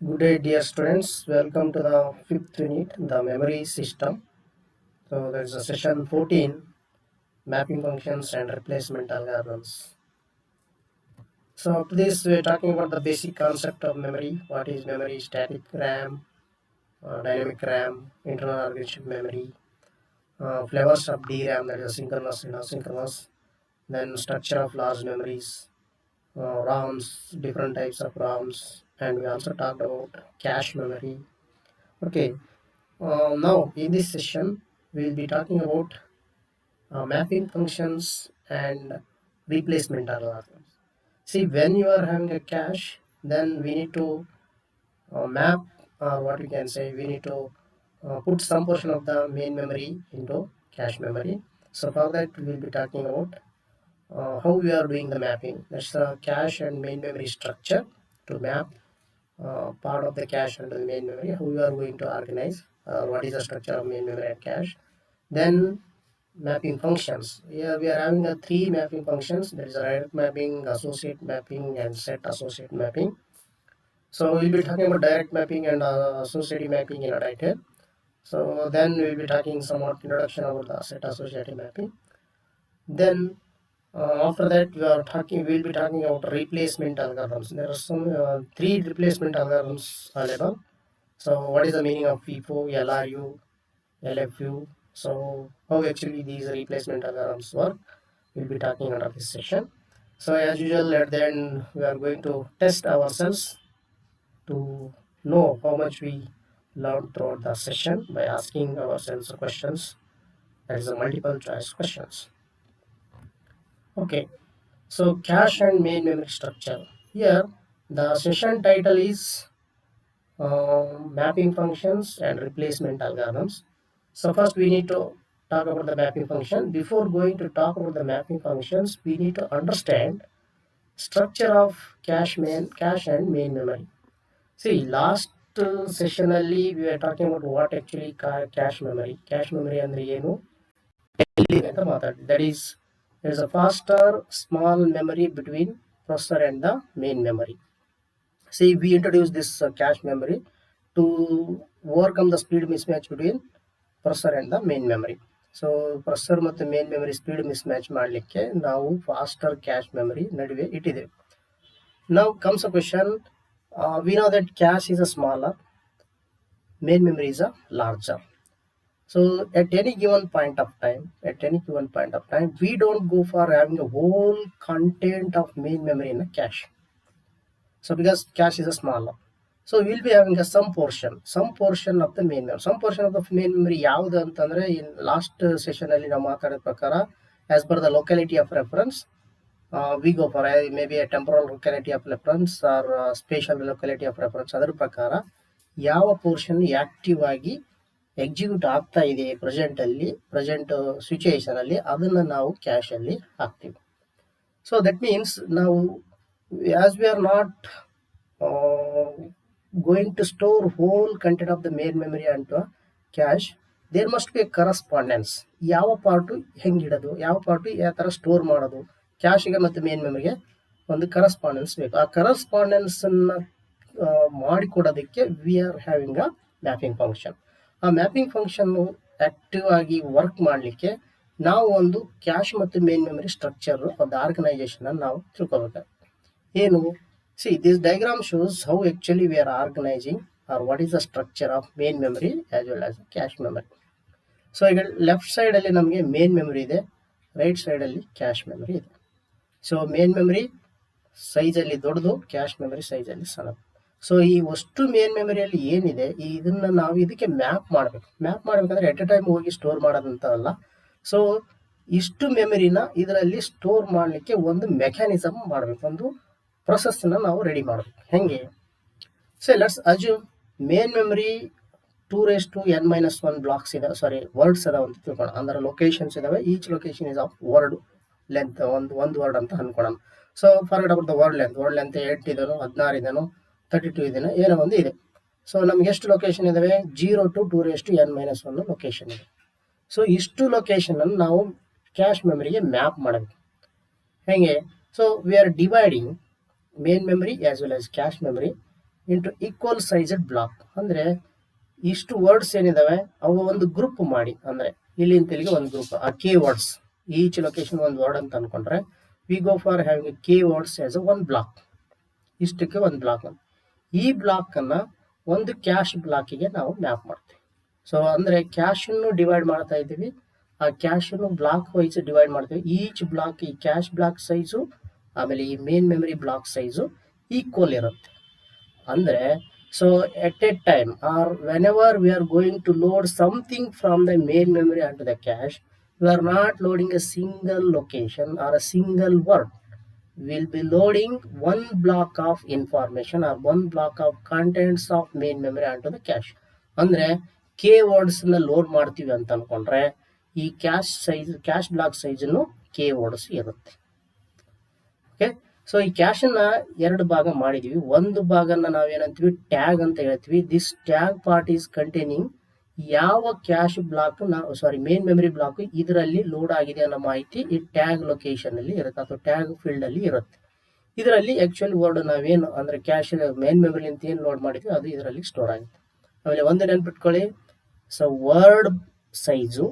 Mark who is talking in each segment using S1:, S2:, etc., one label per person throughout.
S1: Good day, dear students. Welcome to the fifth unit, the memory system. So there's a session 14, mapping functions and replacement algorithms. So up to this, we're talking about the basic concept of memory. What is memory? Static RAM, dynamic RAM, internal organization memory, flavors of DRAM, that is synchronous and asynchronous. Then structure of large memories, ROMs, different types of ROMs, and we also talked about cache memory. Okay, now, in this session, we will be talking about mapping functions and replacement algorithms. See, when you are having a cache, then we need to map, or what we can say, we need to put some portion of the main memory into cache memory. So, for that, we will be talking about how we are doing the mapping. That's the cache and main memory structure to map part of the cache into the main memory, how we are going to organize, what is the structure of main memory and cache. Then mapping functions. Here we are having three mapping functions. There is a direct mapping, associate mapping, and set associate mapping. So we'll be talking about direct mapping and associative mapping in a detail. So then we'll be talking somewhat introduction about the set associative mapping. Then after that we'll be talking about replacement algorithms. There are some three replacement algorithms available. So what is the meaning of FIFO, LRU, LFU? So how actually these replacement algorithms work, we'll be talking under this session. So as usual, at the end we are going to test ourselves to know how much we learned throughout the session by asking ourselves questions. That is a multiple choice questions. Okay, so cache and main memory structure. Here the session title is mapping functions and replacement algorithms. So first we need to talk about the mapping function. Before going to talk about the mapping functions, we need to understand structure of cache and main memory. See, last session ಅಲ್ಲಿ we were talking about what actually cache memory. Cache memory ಅಂದ್ರೆ ಏನು ಅಂತ ಮಾತಾಡಿ. That is, there is a faster small memory between processor and the main memory. See, we introduced this cache memory to overcome the speed mismatch between processor and the main memory. So processor ಮತ್ತು main memory speed mismatch ಮಾಡಲಿಕ್ಕೆ ನಾವು faster cache memory ನಡುವೆ ಇಟ್ಟಿದ್ದೇವೆ. Now comes a question. We know that cache is a smaller, main memory is a larger. So at any given point of time, we don't go for having a whole content of main memory in a cache. So because cache is a smaller, so we'll be having some portion of the main memory. Some portion of the main memory ಯಾವುದು ಅಂತಂದ್ರೆ in last session ಅಲ್ಲಿ ನಾವು ಮಾತಾಡಿದ ಪ್ರಕಾರ as per the locality of reference, we go for maybe a temporal locality of reference or spatial locality of reference. ಅದರ ಪ್ರಕಾರ ಯಾವ portion active ಆಗಿ ಎಕ್ಸಿಕ್ಯೂಟ್ ಆಗ್ತಾ ಇದೆ ಪ್ರೆಸೆಂಟ್ ಸಿಚುಯೇಷನ್ ಅಲ್ಲಿ, ಅದನ್ನ ನಾವು ಕ್ಯಾಶ್ ಅಲ್ಲಿ ಹಾಕ್ತೀವಿ. ಸೊ ದಟ್ ಮೀನ್ಸ್ ನಾವು as we are not going to store whole content of the main memory onto a cache, there must be a correspondence. ಯಾವ ಪಾರ್ಟು ಹೆಂಗಿಡೋದು, ಯಾವ ಪಾರ್ಟು ಯಾವ ಥರ ಸ್ಟೋರ್ ಮಾಡೋದು, ಕ್ಯಾಶ್ಗೆ ಮತ್ತು ಮೇನ್ ಮೆಮರಿಗೆ ಒಂದು ಕರಸ್ಪಾಂಡೆನ್ಸ್ ಬೇಕು. ಆ ಕರಸ್ಪಾಂಡೆನ್ಸನ್ನು ಮಾಡಿಕೊಡೋದಕ್ಕೆ we are having a mapping function. ಆ ಮ್ಯಾಪಿಂಗ್ ಫಂಕ್ಷನ್ನು ಆಕ್ಟಿವ್ ಆಗಿ ವರ್ಕ್ ಮಾಡಲಿಕ್ಕೆ ನಾವು ಒಂದು ಕ್ಯಾಶ್ ಮತ್ತು ಮೇನ್ ಮೆಮರಿ ಸ್ಟ್ರಕ್ಚರ್ ಒಂದು ಆರ್ಗನೈಸೇಷನ್ ಅನ್ನು ನಾವು ತಿಳ್ಕೊಬೇಕು. ಏನು, see, this diagram shows how actually we are organizing or what is the structure of main memory as well as cache memory. So ಈಗ ಲೆಫ್ಟ್ ಸೈಡ್ ಅಲ್ಲಿ ನಮಗೆ ಮೇನ್ ಮೆಮರಿ ಇದೆ, right side ಅಲ್ಲಿ ಕ್ಯಾಶ್ ಮೆಮರಿ ಇದೆ. So main memory size ಅಲ್ಲಿ ದೊಡ್ಡದು, cash memory size ಅಲ್ಲಿ ಸಣ್ಣದು. ಸೊ ಈ ಅಷ್ಟು ಮೇನ್ ಮೆಮರಿಯಲ್ಲಿ ಏನಿದೆ ಇದನ್ನ ನಾವು ಇದಕ್ಕೆ ಮ್ಯಾಪ್ ಮಾಡ್ಬೇಕಂದ್ರೆ ಎಟ್ ಎ ಟೈಮ್ ಹೋಗಿ ಸ್ಟೋರ್ ಮಾಡೋದಂತಲ್ಲ. ಸೊ ಇಷ್ಟು ಮೆಮರಿನ ಇದರಲ್ಲಿ ಸ್ಟೋರ್ ಮಾಡಲಿಕ್ಕೆ ಒಂದು ಮೆಕ್ಯಾನಿಸಮ್ ಮಾಡಬೇಕು, ಒಂದು ಪ್ರೊಸೆಸ್ನ ನಾವು ರೆಡಿ ಮಾಡಬೇಕು. ಹೆಂಗೆ? So let's assume main memory 2n-1 blocks ಇದೆ, ವರ್ಡ್ಸ್ ಅದಾವ ಅಂತ ತಿಳ್ಕೊಳ್ಳೋಣ. ಅಂದ್ರೆ ಲೊಕೇಶನ್ಸ್ ಇದಾವೆ, each location is of word length, ಒಂದು ವರ್ಡ್ ಅಂತ ಅನ್ಕೊಳ್ಳೋಣ. So for example the word length 8 ಇದೆನೋ, 16 ಇದೆನೋ, 32 ಇದೆನೋ, ಏನೋ ಒಂದು ಇದೆ. ಸೊ ನಮ್ಗೆ ಎಷ್ಟು ಲೊಕೇಶನ್ ಇದಾವೆ? 0 to 2n-1 ಲೊಕೇಶನ್ ಇದೆ. ಸೊ ಇಷ್ಟು ಲೊಕೇಶನ್ ಅನ್ನು ನಾವು ಕ್ಯಾಶ್ ಮೆಮರಿಗೆ ಮ್ಯಾಪ್ ಮಾಡಬೇಕು. ಹೆಂಗೆ? So we are dividing main memory as well as cache memory into equal sized block. ಅಂದರೆ ಇಷ್ಟು ವರ್ಡ್ಸ್ ಏನಿದಾವೆ ಅವು ಒಂದು ಗ್ರೂಪ್ ಮಾಡಿ, ಅಂದರೆ ಇಲ್ಲಿಂದ ಇಲ್ಲಿಗೆ ಒಂದು ಗ್ರೂಪ್, ಆ ಕೆ ವರ್ಡ್ಸ್ ಈಚ್ ಲೊಕೇಶನ್ ಒಂದು ವರ್ಡ್ ಅಂತ ಅನ್ಕೊಂಡ್ರೆ we go for having K words as one block. ಇಷ್ಟಕ್ಕೆ ಒಂದು ಬ್ಲಾಕ್. ಈ ಬ್ಲಾಕ್ ಅನ್ನ ಒಂದು ಕ್ಯಾಶ್ ಬ್ಲಾಕಿಗೆ ನಾವು ಮ್ಯಾಪ್ ಮಾಡ್ತೀವಿ. ಸೊ ಅಂದರೆ ಕ್ಯಾಶನ್ನು ಡಿವೈಡ್ ಮಾಡ್ತಾ ಇದ್ದೀವಿ, ಆ ಕ್ಯಾಶನ್ನು ಬ್ಲಾಕ್ ವೈಸ್ ಡಿವೈಡ್ ಮಾಡ್ತೀವಿ. ಈಚ್ ಬ್ಲಾಕ್, ಈ ಕ್ಯಾಶ್ ಬ್ಲಾಕ್ ಸೈಜು ಆಮೇಲೆ ಈ main memory block size equal ಇರುತ್ತೆ. ಅಂದರೆ so at a time or whenever we are going to load something from the main memory on to the cache, we are not loading a single location or a single word. We'll be loading one block of information or one block of contents of main memory onto the cache. ಅಂದ್ರೆ K words ನ load ಮಾಡ್ತೀವಿ ಅಂತ ಅನ್ಕೊಂಡ್ರೆ ಈ cache block size K words ಇರುತ್ತೆ. Okay, so ಈ cache ಅನ್ನ ಎರಡು ಭಾಗ ಮಾಡಿದೀವಿ. ಒಂದು ಭಾಗನ ನಾವೇನಂತೀವಿ ಟ್ಯಾಗ್ ಅಂತ ಹೇಳ್ತೀವಿ. This tag part is containing ಯಾವ cache block main memory block ಇದರಲ್ಲಿ ಲೋಡ್ ಆಗಿದೆ ಅನ್ನೋ ಮಾಹಿತಿ ಈ ಟ್ಯಾಗ್ ಲೊಕೇಶನ್ ಅಲ್ಲಿ ಇರುತ್ತೆ ಅಥವಾ ಟ್ಯಾಗ್ ಫೀಲ್ಡ್ ಅಲ್ಲಿ ಇರುತ್ತೆ. ಇದರಲ್ಲಿ ಆಕ್ಚುಲಿ ವರ್ಡ್ ನಾವೇನು ಅಂದ್ರೆ ಕ್ಯಾಶ್ ಮೇನ್ ಮೆಮರಿ ಅಂತ ಏನು ಲೋಡ್ ಮಾಡಿದ್ವಿ ಅದು ಇದರಲ್ಲಿ ಸ್ಟೋರ್ ಆಗುತ್ತೆ. ಆಮೇಲೆ ಒಂದು ನೆನ್ಪಿಟ್ಕೊಳ್ಳಿ, ಸೊ ವರ್ಡ್ ಸೈಜು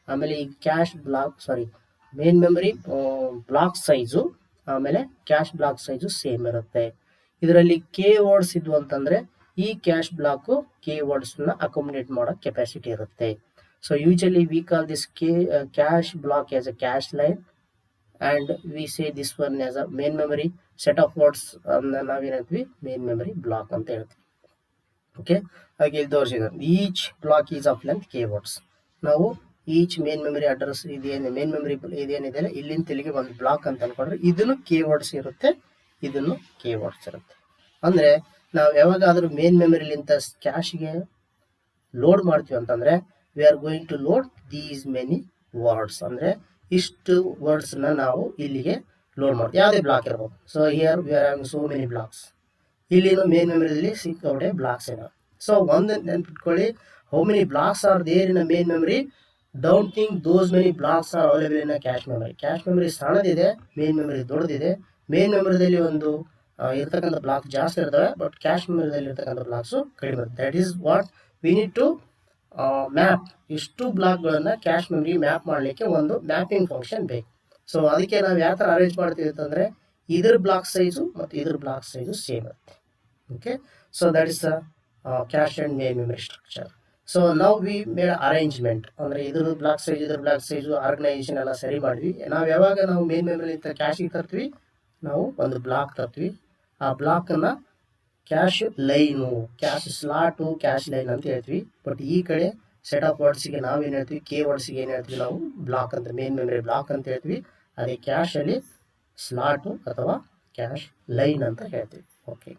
S1: ಆಮೇಲೆ ಈ cache block main memory block size ಆಮೇಲೆ ಕ್ಯಾಶ್ ಬ್ಲಾಕ್ ಸೈಜು ಸೇಮ್ ಇರುತ್ತೆ. ಇದರಲ್ಲಿ ಕೆ ವರ್ಡ್ಸ್ ಇದ್ವು ಅಂತಂದ್ರೆ ಈ ಕ್ಯಾಶ್ ಬ್ಲಾಕ್ ಕೆ ವರ್ಡ್ಸ್ ನ ಅಕೊಮಡೇಟ್ ಮಾಡೋ ಕೆಪಾಸಿಟಿ ಇರುತ್ತೆ. So usually we call this cache block as a cache line and we say this one as a main memory set of words ನಾವೇನಂತೀವಿ main memory block ಅಂತ ಹೇಳ್ತೀವಿ. Okay, ಹಾಗೆ ಇಲ್ಲಿ ತೋರಿಸಿದ್ರು each block is of length K words. ನಾವು each main memory address ಇದೇನು main memory ಇದೇನಿದೆ ಇಲ್ಲಿಂದ ಇಲ್ಲಿಗೆ ಒಂದು ಬ್ಲಾಕ್ ಅಂತ ಅನ್ಕೊಂಡ್ರೆ ಇದನ್ನು ಕೆ ವರ್ಡ್ಸ್ ಇರುತ್ತೆ, ಇದನ್ನು ಕೆ ವರ್ಡ್ಸ್ ಇರುತ್ತೆ. ಅಂದ್ರೆ ನಾವು ಯಾವಾಗಾದ್ರೂ ಮೇನ್ ಮೆಮರಿಲಿಂದ ಕ್ಯಾಶ್ಗೆ ಲೋಡ್ ಮಾಡ್ತೀವಿ ಅಂತಂದ್ರೆ we are going to load these many words. ಅಂದ್ರೆ ಇಷ್ಟು ವರ್ಡ್ಸ್ ನ ನಾವು ಇಲ್ಲಿಗೆ ಲೋಡ್ ಮಾಡ್ತೀವಿ, ಯಾವುದೇ ಬ್ಲಾಕ್ ಇರ್ಬೋದು. So here we are having so many blocks. ಇಲ್ಲಿನ ಮೇನ್ ಮೆಮರಿಯಲ್ಲಿ ಸಿಕ್ಕಾಪಟ್ಟೆ ಬ್ಲಾಕ್ಸ್ ಏನೋ. ಸೊ ಒಂದು ನೆನ್ಪಿಟ್ಕೊಳ್ಳಿ, how many blocks are there in main memory, don't think those many blocks are available in cache memory. Cache memory ಸಣ್ಣದಿದೆ, main memory ದೊಡ್ಡದಿದೆ. Main ಮೆಮರಿದಲ್ಲಿ ಒಂದು ಇರ್ತಕ್ಕಂಥ ಬ್ಲಾಕ್ ಜಾಸ್ತಿ ಇರ್ತವೆ, ಬಟ್ ಕ್ಯಾಶ್ ಮೆಮರಿದಲ್ಲಿ ಇರ್ತಕ್ಕಂಥ ಬ್ಲಾಕ್ಸ್ ಕಡಿಮೆ ಇರುತ್ತೆ. That is what we need to map. ಇಷ್ಟು ಬ್ಲಾಕ್ಗಳನ್ನ ಕ್ಯಾಶ್ ಮೆಮರಿ ಮ್ಯಾಪ್ ಮಾಡಲಿಕ್ಕೆ ಒಂದು ಮ್ಯಾಪಿಂಗ್ ಫಂಕ್ಷನ್ ಬೇಕು. ಸೊ ಅದಕ್ಕೆ ನಾವು ಯಾವ ಥರ ಅರೇಂಜ್ ಮಾಡ್ತೀವಿ ಅಂತಂದ್ರೆ ಇದ್ರ ಬ್ಲಾಕ್ ಸೈಜು ಮತ್ತು ಇದ್ರ ಬ್ಲಾಕ್ ಸೈಜು ಸೇಮ್ ಇರುತ್ತೆ. Okay, so that is cash and main memory structure. So ನಾವು ವಿ ಮೇಡ್ ಅರೇಂಜ್ಮೆಂಟ್, ಅಂದ್ರೆ ಇದ್ರ ಬ್ಲಾಕ್ ಸೈಜ್ ಇದ್ರ ಬ್ಲಾಕ್ ಸೈಜು ಆರ್ಗನೈಸೇಷನ್ ಎಲ್ಲ ಸರಿ ಮಾಡಿದ್ವಿ. ನಾವು ಯಾವಾಗ ನಾವು ಮೇನ್ ಮೆಮರಿ ಕ್ಯಾಶಿಗೆ ತರ್ತೀವಿ, ನಾವು ಒಂದು ಬ್ಲಾಕ್ ತರ್ತೀವಿ. ಆ ಬ್ಲಾಕ್ ಅನ್ನ cash line, cash slot, cache line ಅಂತ ಹೇಳ್ತೀವಿ. ಬಟ್ ಈ ಕಡೆ ಸೆಟ್ ಆಫ್ ವರ್ಡ್ಸ್ಗೆ ನಾವೇನು ಹೇಳ್ತೀವಿ, ಕೆ ವರ್ಡ್ಸ್ಗೆ ಏನು ಹೇಳ್ತೀವಿ ನಾವು ಬ್ಲಾಕ್ ಅಂತ, ಮೇನ್ ಮೆಮರಿ ಬ್ಲಾಕ್ ಅಂತ ಹೇಳ್ತೀವಿ. ಅದೇ ಕ್ಯಾಶ್ ಅಲ್ಲಿ ಸ್ಲಾಟು ಅಥವಾ ಕ್ಯಾಶ್ ಲೈನ್ ಅಂತ ಹೇಳ್ತೀವಿ. ಓಕೆ,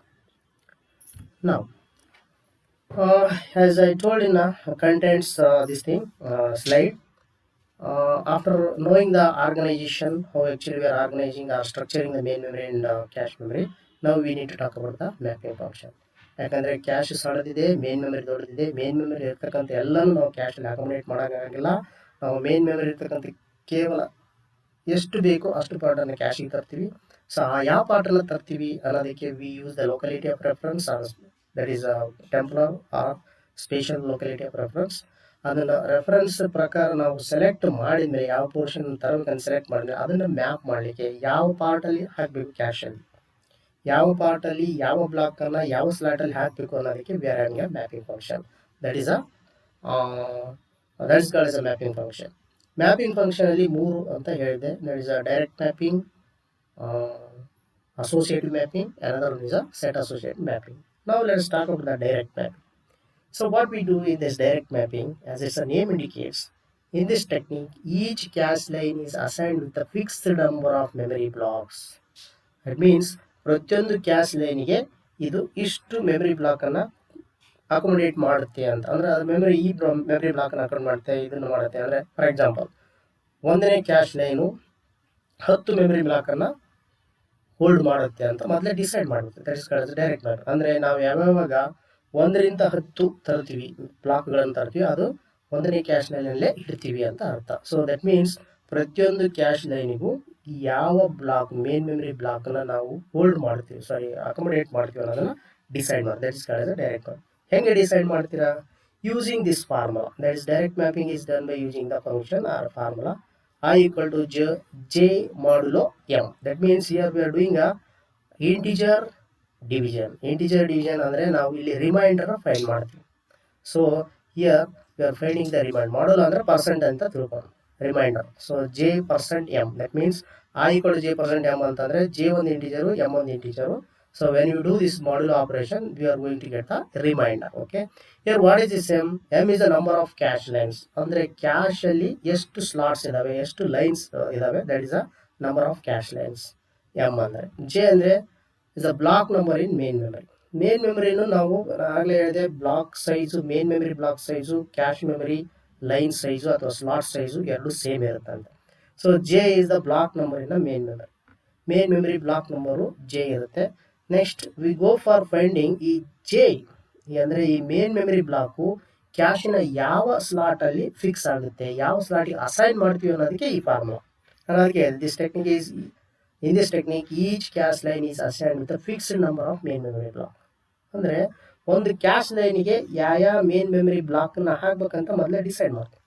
S1: ನಾವು as I told in contents this thing slide, after knowing the organization, how actually we are organizing or structuring the main memory and cache memory, now we need to talk about the mapping function. ಯಾಕಂದರೆ cash ಸಣ್ಣದಿದೆ, main memory ದೊಡ್ಡದಿದೆ. Main memory ಇರ್ತಕ್ಕಂಥ ಎಲ್ಲನೂ ನಾವು ಕ್ಯಾಶಲ್ಲಿ accommodate ಮಾಡೋಕ್ಕಾಗಿಲ್ಲ. ನಾವು main memory ಇರ್ತಕ್ಕಂಥ ಕೇವಲ ಎಷ್ಟು ಬೇಕೋ ಅಷ್ಟು ಪಾರ್ಟನ್ನು ಕ್ಯಾಶಿಗೆ ತರ್ತೀವಿ. ಸೊ ಆ ಯಾವ ಪಾರ್ಟನ್ನು ತರ್ತೀವಿ ಅನ್ನೋದಕ್ಕೆ we use the locality of reference, that is temporal or spatial locality of reference. ಅದನ್ನು ರೆಫರೆನ್ಸ್ ಪ್ರಕಾರ ನಾವು ಸೆಲೆಕ್ಟ್ ಮಾಡಿದ್ಮೇಲೆ, ಯಾವ ಪೋರ್ಷನ್ ತರಬೇಕಂತ ಸೆಲೆಕ್ಟ್ ಮಾಡಿದ್ರೆ ಅದನ್ನು ಮ್ಯಾಪ್ ಮಾಡಲಿಕ್ಕೆ ಯಾವ ಪಾರ್ಟಲ್ಲಿ ಹಾಕಬೇಕು, ಕ್ಯಾಶಲ್ಲಿ ಯಾವ ಪಾರ್ಟಲ್ಲಿ ಯಾವ ಬ್ಲಾಕನ್ನು ಯಾವ ಸ್ಲಾಟಲ್ಲಿ ಹಾಕಬೇಕು ಅನ್ನೋದಕ್ಕೆ V are having A mapping function. That is called as a mapping function. Mapping function ಅಲ್ಲಿ 3 ಅಂತ ಹೇಳಿದೆ. That is a direct mapping, associative mapping, another one is a set associative mapping. Now let's talk about the direct mapping. So what we do in this direct mapping, as its name indicates, in this technique each cache line is assigned with a fixed number of memory blocks. That means ಪ್ರತಿಯೊಂದು cash ಲೈನಿಗೆ ಇದು ಇಷ್ಟು memory block ಅನ್ನ accommodate ಮಾಡುತ್ತೆ ಅಂತ. ಅಂದ್ರೆ ಅದು memory ಈ memory block ಅನ್ನ ಅಕೊಮಡೇಟ್ ಮಾಡುತ್ತೆ, ಇದನ್ನು ಮಾಡುತ್ತೆ. ಅಂದ್ರೆ ಫಾರ್ ಎಕ್ಸಾಂಪಲ್ ಒಂದನೇ ಕ್ಯಾಶ್ ಲೈನು 10 ಮೆಮರಿ ಬ್ಲಾಕ್ ಅನ್ನ ಹೋಲ್ಡ್ ಮಾಡುತ್ತೆ ಅಂತ ಮೊದಲೇ ಡಿಸೈಡ್ ಮಾಡುತ್ತೆ. That is called direct map. ಅಂದ್ರೆ ನಾವು ಯಾವಾಗ 1ರಿಂದ 10 ತರ್ತೀವಿ ಬ್ಲಾಕ್ಗಳನ್ನು ತರ್ತೀವಿ, ಅದು ಒಂದನೇ ಕ್ಯಾಶ್ ಲೈನಲ್ಲೇ ಇಡ್ತೀವಿ ಅಂತ ಅರ್ಥ. ಸೊ ದಟ್ ಮೀನ್ಸ್ ಪ್ರತಿಯೊಂದು ಕ್ಯಾಶ್ ಲೈನಿಗೂ ಯಾವ ಬ್ಲಾಕ್ ಮೇನ್ ಮೆಮರಿ ಬ್ಲಾಕ್ನ ನಾವು ಹೋಲ್ಡ್ ಮಾಡ್ತೀವಿ, ಅಕೊಮಡೇಟ್ ಮಾಡ್ತೀವಿ ಅನ್ನೋದನ್ನ ಡಿಸೈಡ್ ಮಾಡಿ. That is called as a direct map. ಹೆಂಗೆ ಡಿಸೈಡ್ ಮಾಡ್ತೀರಾ? Using this formula. That is direct mapping is done by using the function or formula I equal to j modulo m. That means here we are doing a integer division. Integer division ಅಂದ್ರೆ ನಾವು ಇಲ್ಲಿ remainder find ಮಾಡ್ತೀವಿ. So here we are finding the remainder. Modulo ಅಂದ್ರೆ percent ಅಂತ ತಿಳ್ಕೊಂಡು remainder. So j percent m. That means I equal to j percent m ಅಂತಂದ್ರೆ j ಒಂದು ಇಂಟಿಜರು m ಒಂದು ಇಂಟಿಜರು. So when you do this modulo operation, we are going to get the remainder. Okay. Here what is this m? M is the number of cache lines. ಅಂದ್ರೆ cache ಅಲ್ಲಿ ಎಷ್ಟು slots ಇದಾವೆ, ಎಷ್ಟು lines ಇದಾವೆ, that is a number of cache lines. m ಅಂದ್ರೆ j ಅಂದ್ರೆ is a block number in main memory. Main ಮೆಮರಿನು ನಾವು ಆಗಲೇ ಹೇಳಿದೆ, block size, main memory block size, cache memory line size ಅಥವಾ ಸ್ಲಾಟ್ ಸೈಜು ಎರಡು ಸೇಮ್ ಇರುತ್ತೆ ಅಂತ. So J is the block number in main memory. Main memory block number J ಇರುತ್ತೆ. Next we go for finding ಈ J ಅಂದರೆ ಈ main memory block ಕ್ಯಾಶಿನ ಯಾವ slot ಅಲ್ಲಿ ಫಿಕ್ಸ್ ಆಗುತ್ತೆ, ಯಾವ ಸ್ಲಾಟಿಗೆ ಅಸೈನ್ ಮಾಡ್ತೀವಿ ಅನ್ನೋದಕ್ಕೆ ಈ ಫಾರ್ಮುಲಾ. ಅದಕ್ಕೆ this technique is in this technique each cache line is assign with fixed number of main memory block. ಅಂದರೆ ಒಂದು ಕ್ಯಾಶ್ ಲೈನಿಗೆ ಯಾವ ಮೇನ್ ಮೆಮರಿ ಬ್ಲಾಕ್ನ ಹಾಕ್ಬೇಕಂತ ಮೊದಲೇ ಡಿಸೈಡ್ ಮಾಡ್ತೀವಿ.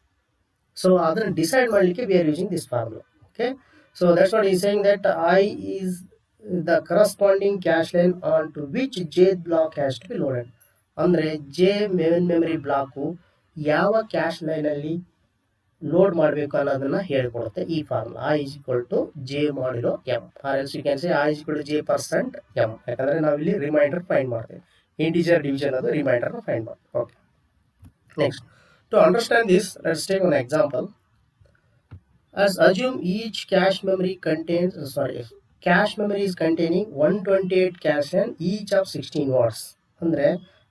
S1: ಸೊ ಅದನ್ನು ಡಿಸೈಡ್ ಮಾಡಲಿಕ್ಕೆ V are using this formula. Okay. So that's what is saying that I is the corresponding cache line onto which j block has to be loaded. ಅಂದರೆ J main memory block ಯಾವ cash ಲೈನಲ್ಲಿ load ಮಾಡಬೇಕು ಅನ್ನೋದನ್ನ ಹೇಳ್ಕೊಡುತ್ತೆ ಈ formula. I is equal to j modulo m, or else you can say I is equal to j percent m. ಯಾಕಂದ್ರೆ ನಾವು ಇಲ್ಲಿ remainder find ಮಾಡ್ತೇವೆ. ಇಂಟಿಜರ್ ಡಿವಿಷನ್ ಅದು ರಿಮೈಂಡರ್ ಫೈಂಡ್ ಮಾಡ್ತೇವೆ. Okay. Next, to understand this, let's take one example. As assume each cache memory contains cache memory is containing 128 cache and each of 16 words. ಅಂದರೆ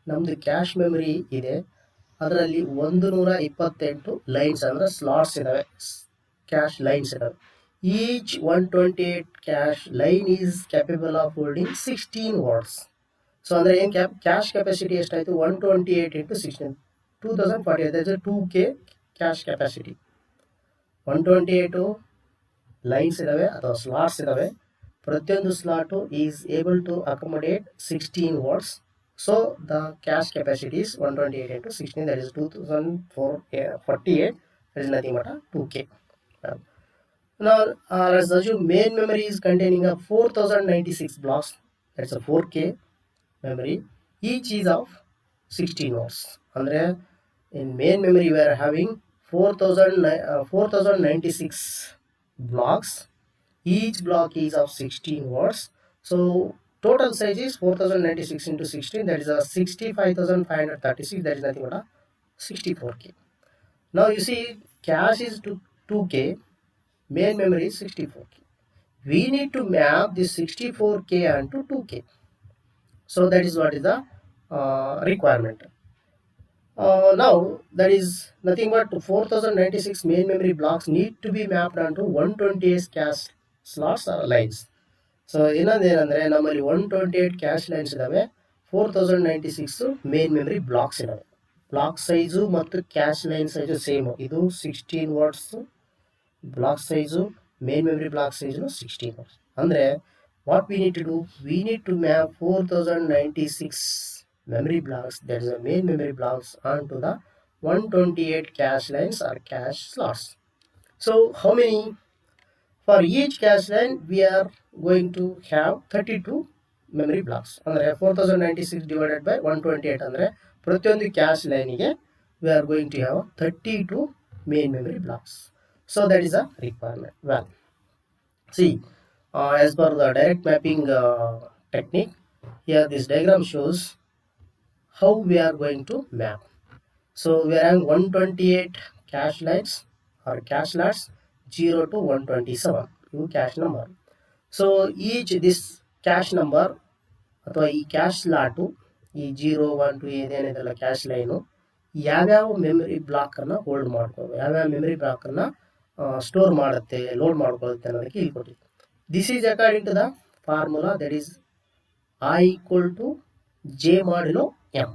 S1: ನಮ್ಮದು cash memory ಇದೆ, ಅದರಲ್ಲಿ 128 lines ಅಂದರೆ slots ಇದಾವೆ, cache lines ಇದಾವೆ. Each 128 cache line is capable of holding 16 words. So ಅಂದರೆ ಏನು cache capacity ಎಷ್ಟಾಯಿತು? 128 into 16, 2048. That's 2K cache capacity. 128 lines ಇದಾವೆ ಅಥವಾ ಸ್ಲಾಟ್ಸ್ ಇದಾವೆ. ಪ್ರತಿಯೊಂದು slot is able to accommodate 16 words. So the cache capacity is 128 into 16, that is 2048. that is nothing but 2K. Now let's assume main memory is containing a 4096 blocks. That's a 4K memory. Each is of 16 words. Andre in main memory we are having 4096 blocks. Each block is of 16 words. So total size is 4096 into 16, that is a 65,536. that is nothing but a 64K. Now you see cache is 2K, main memory is 64K. We need to map this 64K onto 2K. So that is what is the requirement. Now that is nothing but 4096 main memory blocks need to be mapped onto 128 cache slots or lines. So ಇನ್ನೊಂದೇನೆಂದರೆ ನಮ್ಮಲ್ಲಿ 128 cache lines ಇದ್ದಾವೆ, 4096 main memory blocks ಇದ್ದಾವೆ. Block size ಮತ್ತು cache line size same. ಇದು 16 words block size, main memory block size 16 words. ಅಂದರೆ what we need to do, we need to map 4096 memory blocks, that is the main memory blocks, onto the 128 cache lines or cache slots. So how many? For each cache line we are going to have 32 memory blocks. ಅಂದರೆ 4096 divided by 128 ಅಂದರೆ ಪ್ರತಿಯೊಂದು cash ಲೈನಿಗೆ we are going to have 32 main memory blocks. So that is a requirement. Well, see, as per the direct mapping technique, here this diagram shows how we are going to map. So we are having 128 cache lines or cache slots, 0 to 127 ಇವು cache number. So each this cache number ಅಥವಾ ಈ cache slot, ಈ 0, 1, 2 ಏನೇನಿದೆಲ್ಲ cache line ಯಾವ್ಯಾವ memory ಬ್ಲಾಕನ್ನು hold ಮಾಡ್ಕೋಬೇಕು, ಯಾವ್ಯಾವ memory ಬ್ಲಾಕನ್ನು ಸ್ಟೋರ್ ಮಾಡುತ್ತೆ, ಲೋಡ್ ಮಾಡ್ಕೊಳ್ಳುತ್ತೆ ಅನ್ನೋದಕ್ಕೆ ಇಲ್ಲಿ ಕೊಟ್ಟಿದೆ. This is according to the formula, that is I equal to j modulo m.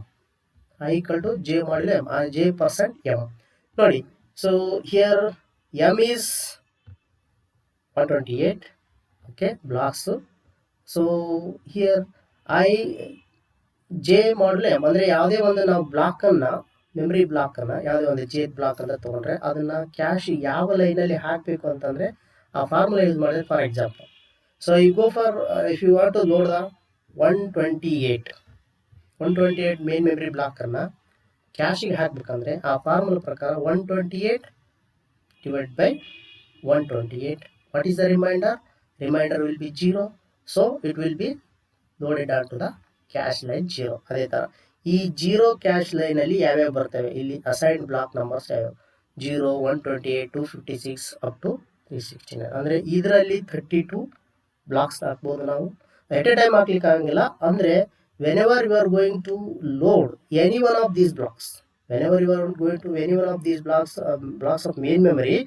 S1: I equal to j modulo m, j percent m. ನೋಡಿ, so here m is 128, okay, blocks. So here I J modulo M ಅಂದರೆ ಯಾವುದೇ ಒಂದು ನಾವು ಬ್ಲಾಕನ್ನು memory ಬ್ಲಾಕನ್ನು ಯಾವುದೇ ಒಂದು J block ಅಂತ ತೊಗೊಂಡ್ರೆ ಅದನ್ನು ಕ್ಯಾಶ್ ಯಾವ ಲೈನಲ್ಲಿ ಹಾಕಬೇಕು ಅಂತಂದರೆ ಆ ಫಾರ್ಮುಲಾ ಯೂಸ್ ಮಾಡಿದ್ರೆ. For example, so you go for if you want to load the 128 main memory ಬ್ಲಾಕನ್ನು ಕ್ಯಾಶಿಗೆ ಹಾಕಬೇಕಂದ್ರೆ ಆ ಫಾರ್ಮುಲಾ ಪ್ರಕಾರ 128 divided by 128. What is the remainder? Remainder will be 0. So it will be loaded onto the cache line 0. ಅದೇ ಥರ ಈ 0 cash ಲೈನಲ್ಲಿ ಯಾವ್ಯಾವ ಬರ್ತವೆ ಇಲ್ಲಿ ಅಸೈನ್ಡ್ ಬ್ಲಾಕ್ ನಂಬರ್ಸ್ ಯಾವ್ಯಾವ 0, 128, 256 ಅಪ್ ಟು 369. ಅಂದರೆ ಇದರಲ್ಲಿ 32 ಬ್ಲಾಕ್ಸ್ ಹಾಕ್ಬೋದು ನಾವು. ಎಟ್ ಎ ಟೈಮ್ ಹಾಕ್ಲಿಕ್ಕೆ ಆಗಂಗಿಲ್ಲ. ಅಂದರೆ whenever you are going to load any one of these blocks, blocks of main memory,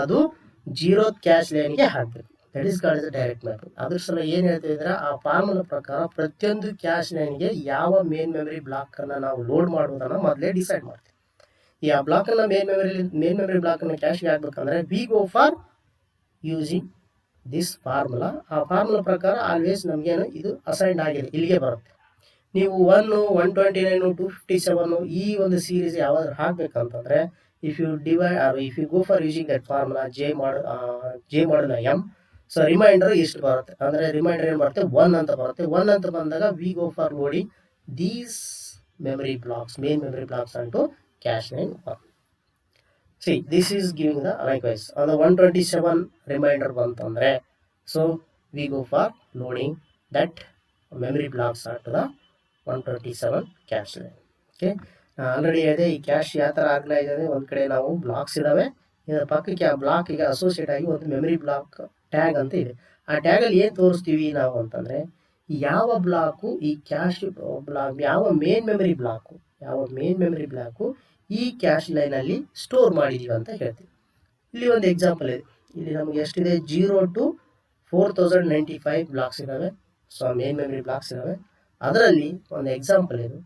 S1: ಅದು 0th ಕ್ಯಾಶ್ ಲೈನ್ಗೆ ಹಾಕಬೇಕು. That is called direct mapping. ಅದ್ರ ಸಲ ಏನು ಹೇಳ್ತಿದ್ರೆ ಆ ಫಾರ್ಮುಲಾ ಪ್ರಕಾರ ಪ್ರತಿಯೊಂದು ಕ್ಯಾಶ್ ಲೈನ್ಗೆ ಯಾವ ಮೇನ್ ಮೆಮರಿ ಬ್ಲಾಕನ್ನು ನಾವು ಲೋಡ್ ಮಾಡುವುದನ್ನು ಮೊದಲೇ ಡಿಸೈಡ್ ಮಾಡ್ತೀವಿ. ಈ ಆ ಬ್ಲಾಕನ್ನು ಮೇನ್ ಮೆಮರಿ ಬ್ಲಾಕನ್ನು ಕ್ಯಾಶ್ಗೆ ಹಾಕ್ಬೇಕಂದ್ರೆ V go for using this formula. ಆ ಫಾರ್ಮುಲಾ ಪ್ರಕಾರ ಆಲ್ವೇಸ್ ನಮಗೇನು ಇದು ಅಸೈನ್ಡ್ ಆಗಿದೆ, ಇಲ್ಲಿಗೆ ಬರುತ್ತೆ. ನೀವು 1, 129, 257 ಈ ಒಂದು ಸೀರೀಸ್ ಯಾವ್ದಾದ್ರು ಹಾಕ್ಬೇಕಂತಂದ್ರೆ if you divide or if you go for using that formula J modulo M, so reminder ಇಷ್ಟು ಬರುತ್ತೆ. ಅಂದರೆ ರಿಮೈಂಡರ್ ಏನು ಬರುತ್ತೆ 1 ಅಂತ ಬರುತ್ತೆ. 1 ಅಂತ ಬಂದಾಗ we go for loading these memory blocks, main memory blocks into cache line 1. See this is giving the likewise ಅದು 127 ರಿಮೈಂಡರ್ ಬಂತಂದರೆ so we go for loading that memory blocks into the 127 cache line. Okay, already ಹೇಳಿದೆ ಈ cash ಯಾವ ಥರ organise ಇದೆ. ಒಂದು ಕಡೆ ನಾವು ಬ್ಲಾಕ್ಸ್ ಇದ್ದಾವೆ, ಇದರ ಪಕ್ಕಕ್ಕೆ ಆ ಬ್ಲಾಕಿಗೆ ಅಸೋಸಿಯೇಟ್ ಆಗಿ ಒಂದು ಮೆಮರಿ ಬ್ಲಾಕ್ ಟ್ಯಾಗ್ ಅಂತ ಇದೆ. ಆ ಟ್ಯಾಗಲ್ಲಿ ಏನು ತೋರಿಸ್ತೀವಿ ನಾವು ಅಂತಂದರೆ ಯಾವ ಬ್ಲಾಕು ಈ ಕ್ಯಾಶ್ ಬ್ಲಾಕ್ ಯಾವ ಮೇನ್ ಮೆಮರಿ ಬ್ಲಾಕು ಈ ಕ್ಯಾಶ್ ಲೈನಲ್ಲಿ ಸ್ಟೋರ್ ಮಾಡಿದ್ದೀವಿ ಅಂತ ಹೇಳ್ತೀವಿ. ಇಲ್ಲಿ ಒಂದು ಎಕ್ಸಾಂಪಲ್ ಇದೆ. ಇಲ್ಲಿ ನಮಗೆ ಎಷ್ಟಿದೆ 0 to 4095 ಬ್ಲಾಕ್ಸ್ ಇದ್ದಾವೆ. ಸೊ ಮೇನ್ ಮೆಮರಿ ಬ್ಲಾಕ್ಸ್ ಇದ್ದಾವೆ. ಅದರಲ್ಲಿ ಒಂದು ಎಕ್ಸಾಂಪಲ್ ಇದು,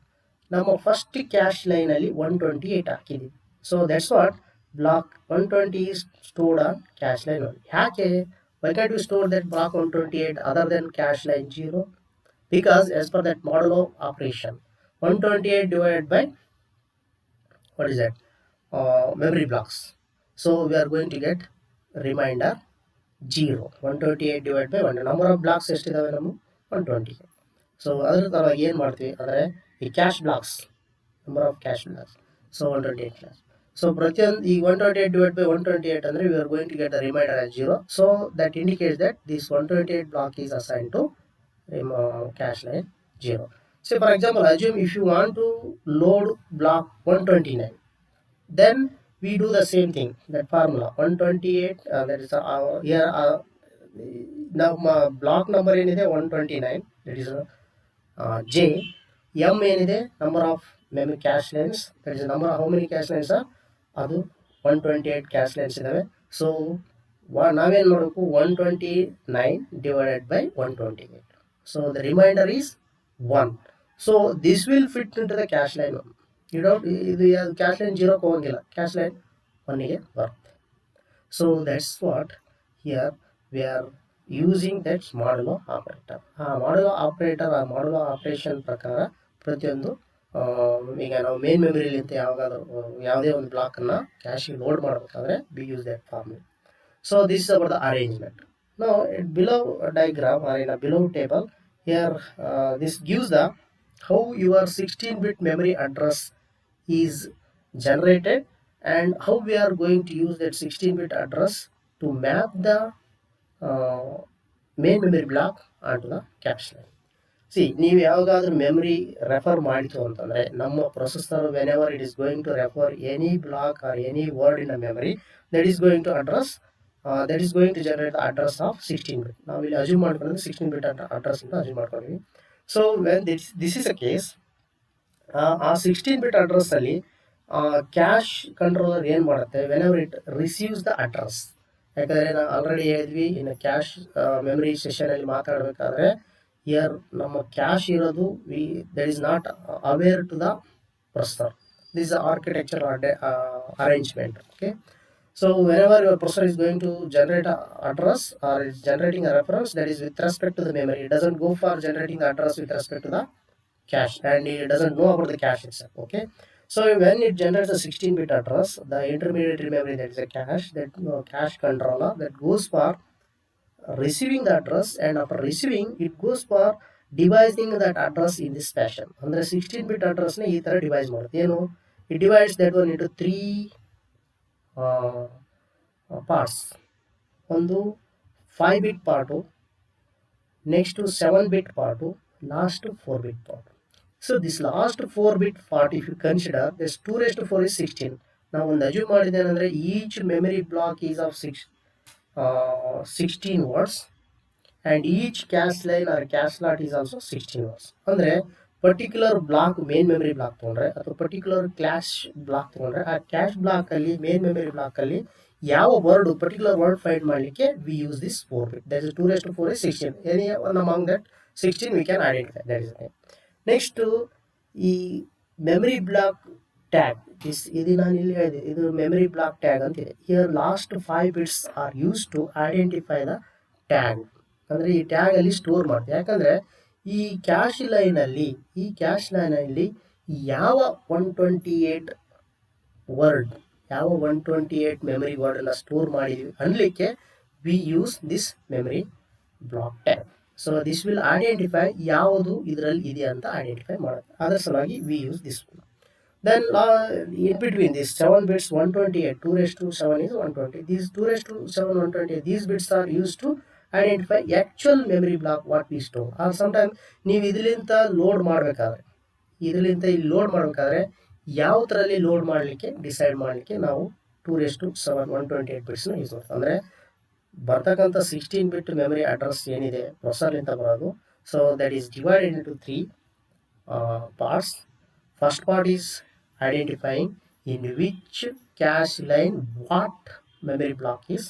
S1: ನಮ್ಮ ಫಸ್ಟ್ ಕ್ಯಾಶ್ ಲೈನಲ್ಲಿ 128 ಹಾಕಿದ್ದೀವಿ. So that's what block 120 is stored on cache line 1. ಯಾಕೆ why can't you store that block 128 other than cache line 0? Because as per that modulo operation 128 divided by what is that memory blocks, so we are going to get remainder 0. 128 divided by 1 number of blocks ಎಷ್ಟಿದಾವೆ ನಮ್ಮ 120. So ಅದರ ತರವಾಗಿ ಏನು ಮಾಡ್ತೀವಿ ಅಂದರೆ ಈ cash blocks number of cash blocks, so 128 class. So ಪ್ರತಿಯೊಂದು ಈ 128 divided by 128 ಅಂದರೆ we are going to get the remainder as 0. So that indicates that this 128 block is assigned to cache line 0. So for example, assume if you want to load block 129, then we do the same thing, that formula 128 that is here ನಮ್ಮ block number ಏನಿದೆ 129, that is J. M ಏನಿದೆ number of memory cash lines, that is number of how many cash lines ಅದು 128 cache lines ಇದ್ದಾವೆ. So ನಾವೇನು ಮಾಡಬೇಕು 129 divided by 128. So the reminder is 1. So this will fit into the cache line 1. ಇದು cash line 0ಕ್ಕೆ ಹೋಗಂಗಿಲ್ಲ, cash line 1ಗೆ ಬರುತ್ತೆ. So that's what here we are using that modulo operator. ಆ modulo operation ಪ್ರಕಾರ ಪ್ರತಿಯೊಂದು ಈಗ ನಾವು ಮೇನ್ ಮೆಮರಿಲಿ ಅಂತ ಯಾವುದೇ ಒಂದು ಬ್ಲಾಕನ್ನು ಕ್ಯಾಶಿಗೆ ಲೋಡ್ ಮಾಡಬೇಕಾದ್ರೆ we use that formula. So this is about the arrangement. Now below diagram or in a below table here this gives the how your 16-bit memory address is generated and how we are going to use that 16-bit address to map the main memory block onto the cache line. See, ನೀವು ಯಾವಾಗಾದ್ರೂ memory refer ಮಾಡಿತು ಅಂತಂದರೆ ನಮ್ಮ processor whenever it is going to refer any block or any word in a memory that is going to generate the address of 16-bit. ನಾವು ಇಲ್ಲಿ assume ಮಾಡ್ಕೊಂಡ್ರೆ 16-bit address ಅಂತ assume ಮಾಡ್ಕೊಂಡಿವಿ. So when this is a case, ಆ 16-bit ಅಡ್ರೆಸ್ಸಲ್ಲಿ cache controller ಏನು ಮಾಡುತ್ತೆ whenever it receives the address. ಯಾಕಂದರೆ ನಾವು ಆಲ್ರೆಡಿ ಹೇಳಿದ್ವಿ ಇನ್ನು ಕ್ಯಾಶ್ ಮೆಮರಿ ಸೆಷನಲ್ಲಿ ಮಾತಾಡಬೇಕಾದ್ರೆ ಹಿಯರ್ ನಮ್ಮ ಕ್ಯಾಶ್ ಇರೋದು that is not aware to the processor. This architecture arrangement. Okay, so whenever your processor is going to generate an address or is generating a reference, that is with respect to the memory. It doesn't go for generating the address with respect to the cache, and it doesn't know about the cache itself. Okay, so when it generates a 16-bit address, the intermediary memory, that is a cache, that cache controller that goes for receiving the address, and after receiving it goes for devising that address in this fashion. ಅಂದ್ರೆ 16-bit address ನ ಈ ತರ device ಮಾಡುತ್ತೆ. ಏನು, it divides that one into 3 parts. ಒಂದು 5-bit part, next 7-bit part, last 4-bit part. So this last 4-bit part, if you consider, this 2⁴ is 16. ನಾವು ಒಂದು assume ಮಾಡಿದ್ದೇನೆಂದ್ರೆ each memory block is of 16 words, and each cache line or cache slot is also 16 words. ಅಂದರೆ particular block main memory block ತೊಗೊಂಡ್ರೆ ಅಥವಾ particular cache block ತೊಗೊಂಡ್ರೆ, ಆ cache block ಅಲ್ಲಿ main memory block ಅಲ್ಲಿ ಯಾವ ವರ್ಡ್ ಪರ್ಟಿಕ್ಯುಲರ್ ವರ್ಡ್ ಫೈಂಡ್ ಮಾಡಲಿಕ್ಕೆ we use this 4-bit. That is 2⁴ is 16. Any one among that 16 we can identify. That is it. Next ಈ memory block tag, ಇದು ನಾನು ಇಲ್ಲಿ ಹೇಳಿದೆ, ಇದು ಮೆಮರಿ ಬ್ಲಾಕ್ ಟ್ಯಾಗ್ ಅಂತಿದೆ. Here last 5 bits are use to identify the tag. ಅಂದರೆ ಈ tag ಅಲ್ಲಿ ಸ್ಟೋರ್ ಮಾಡ್ತೀವಿ. ಯಾಕಂದ್ರೆ ಈ ಕ್ಯಾಶ್ ಲೈನಲ್ಲಿ ಯಾವ 128 ವರ್ಡ್, ಯಾವ 128 ಮೆಮರಿ ವರ್ಡ್ ಅನ್ನ ಸ್ಟೋರ್ ಮಾಡಿದ್ವಿ ಅನ್ಲಿಕ್ಕೆ we use this memory block tag. So this will identify ಯಾವುದು ಇದರಲ್ಲಿ ಇದೆ ಅಂತ ಐಡೆಂಟಿಫೈ ಮಾಡುತ್ತೆ. ಅದರ ಸಲುವಾಗಿ we use this. Then in between these 7 bits, 128, 2⁻7 is 120. These 2⁻7, 128, these bits are used to identify actual memory block what we store. Or sometimes ನೀವು ಇದರಿಂದ load ಮಾಡಬೇಕಾದ್ರೆ, ಇಲ್ಲಿ ಯಾವ ಥರಲ್ಲಿ ಲೋಡ್ ಮಾಡಲಿಕ್ಕೆ ಡಿಸೈಡ್ ಮಾಡಲಿಕ್ಕೆ ನಾವು 2⁻7, 128 ಬಿಟ್ಸ್ನ ಯೂಸ್ ಮಾಡ್ತೀವಿ. ಅಂದರೆ ಬರ್ತಕ್ಕಂಥ 16-bit ಮೆಮರಿ ಅಡ್ರೆಸ್ ಏನಿದೆ ಪ್ರೊಸೆಸರ್ಲಿಂದ ಬರೋದು. So that is divided into 3 parts. First part is identifying in which cache line what memory block is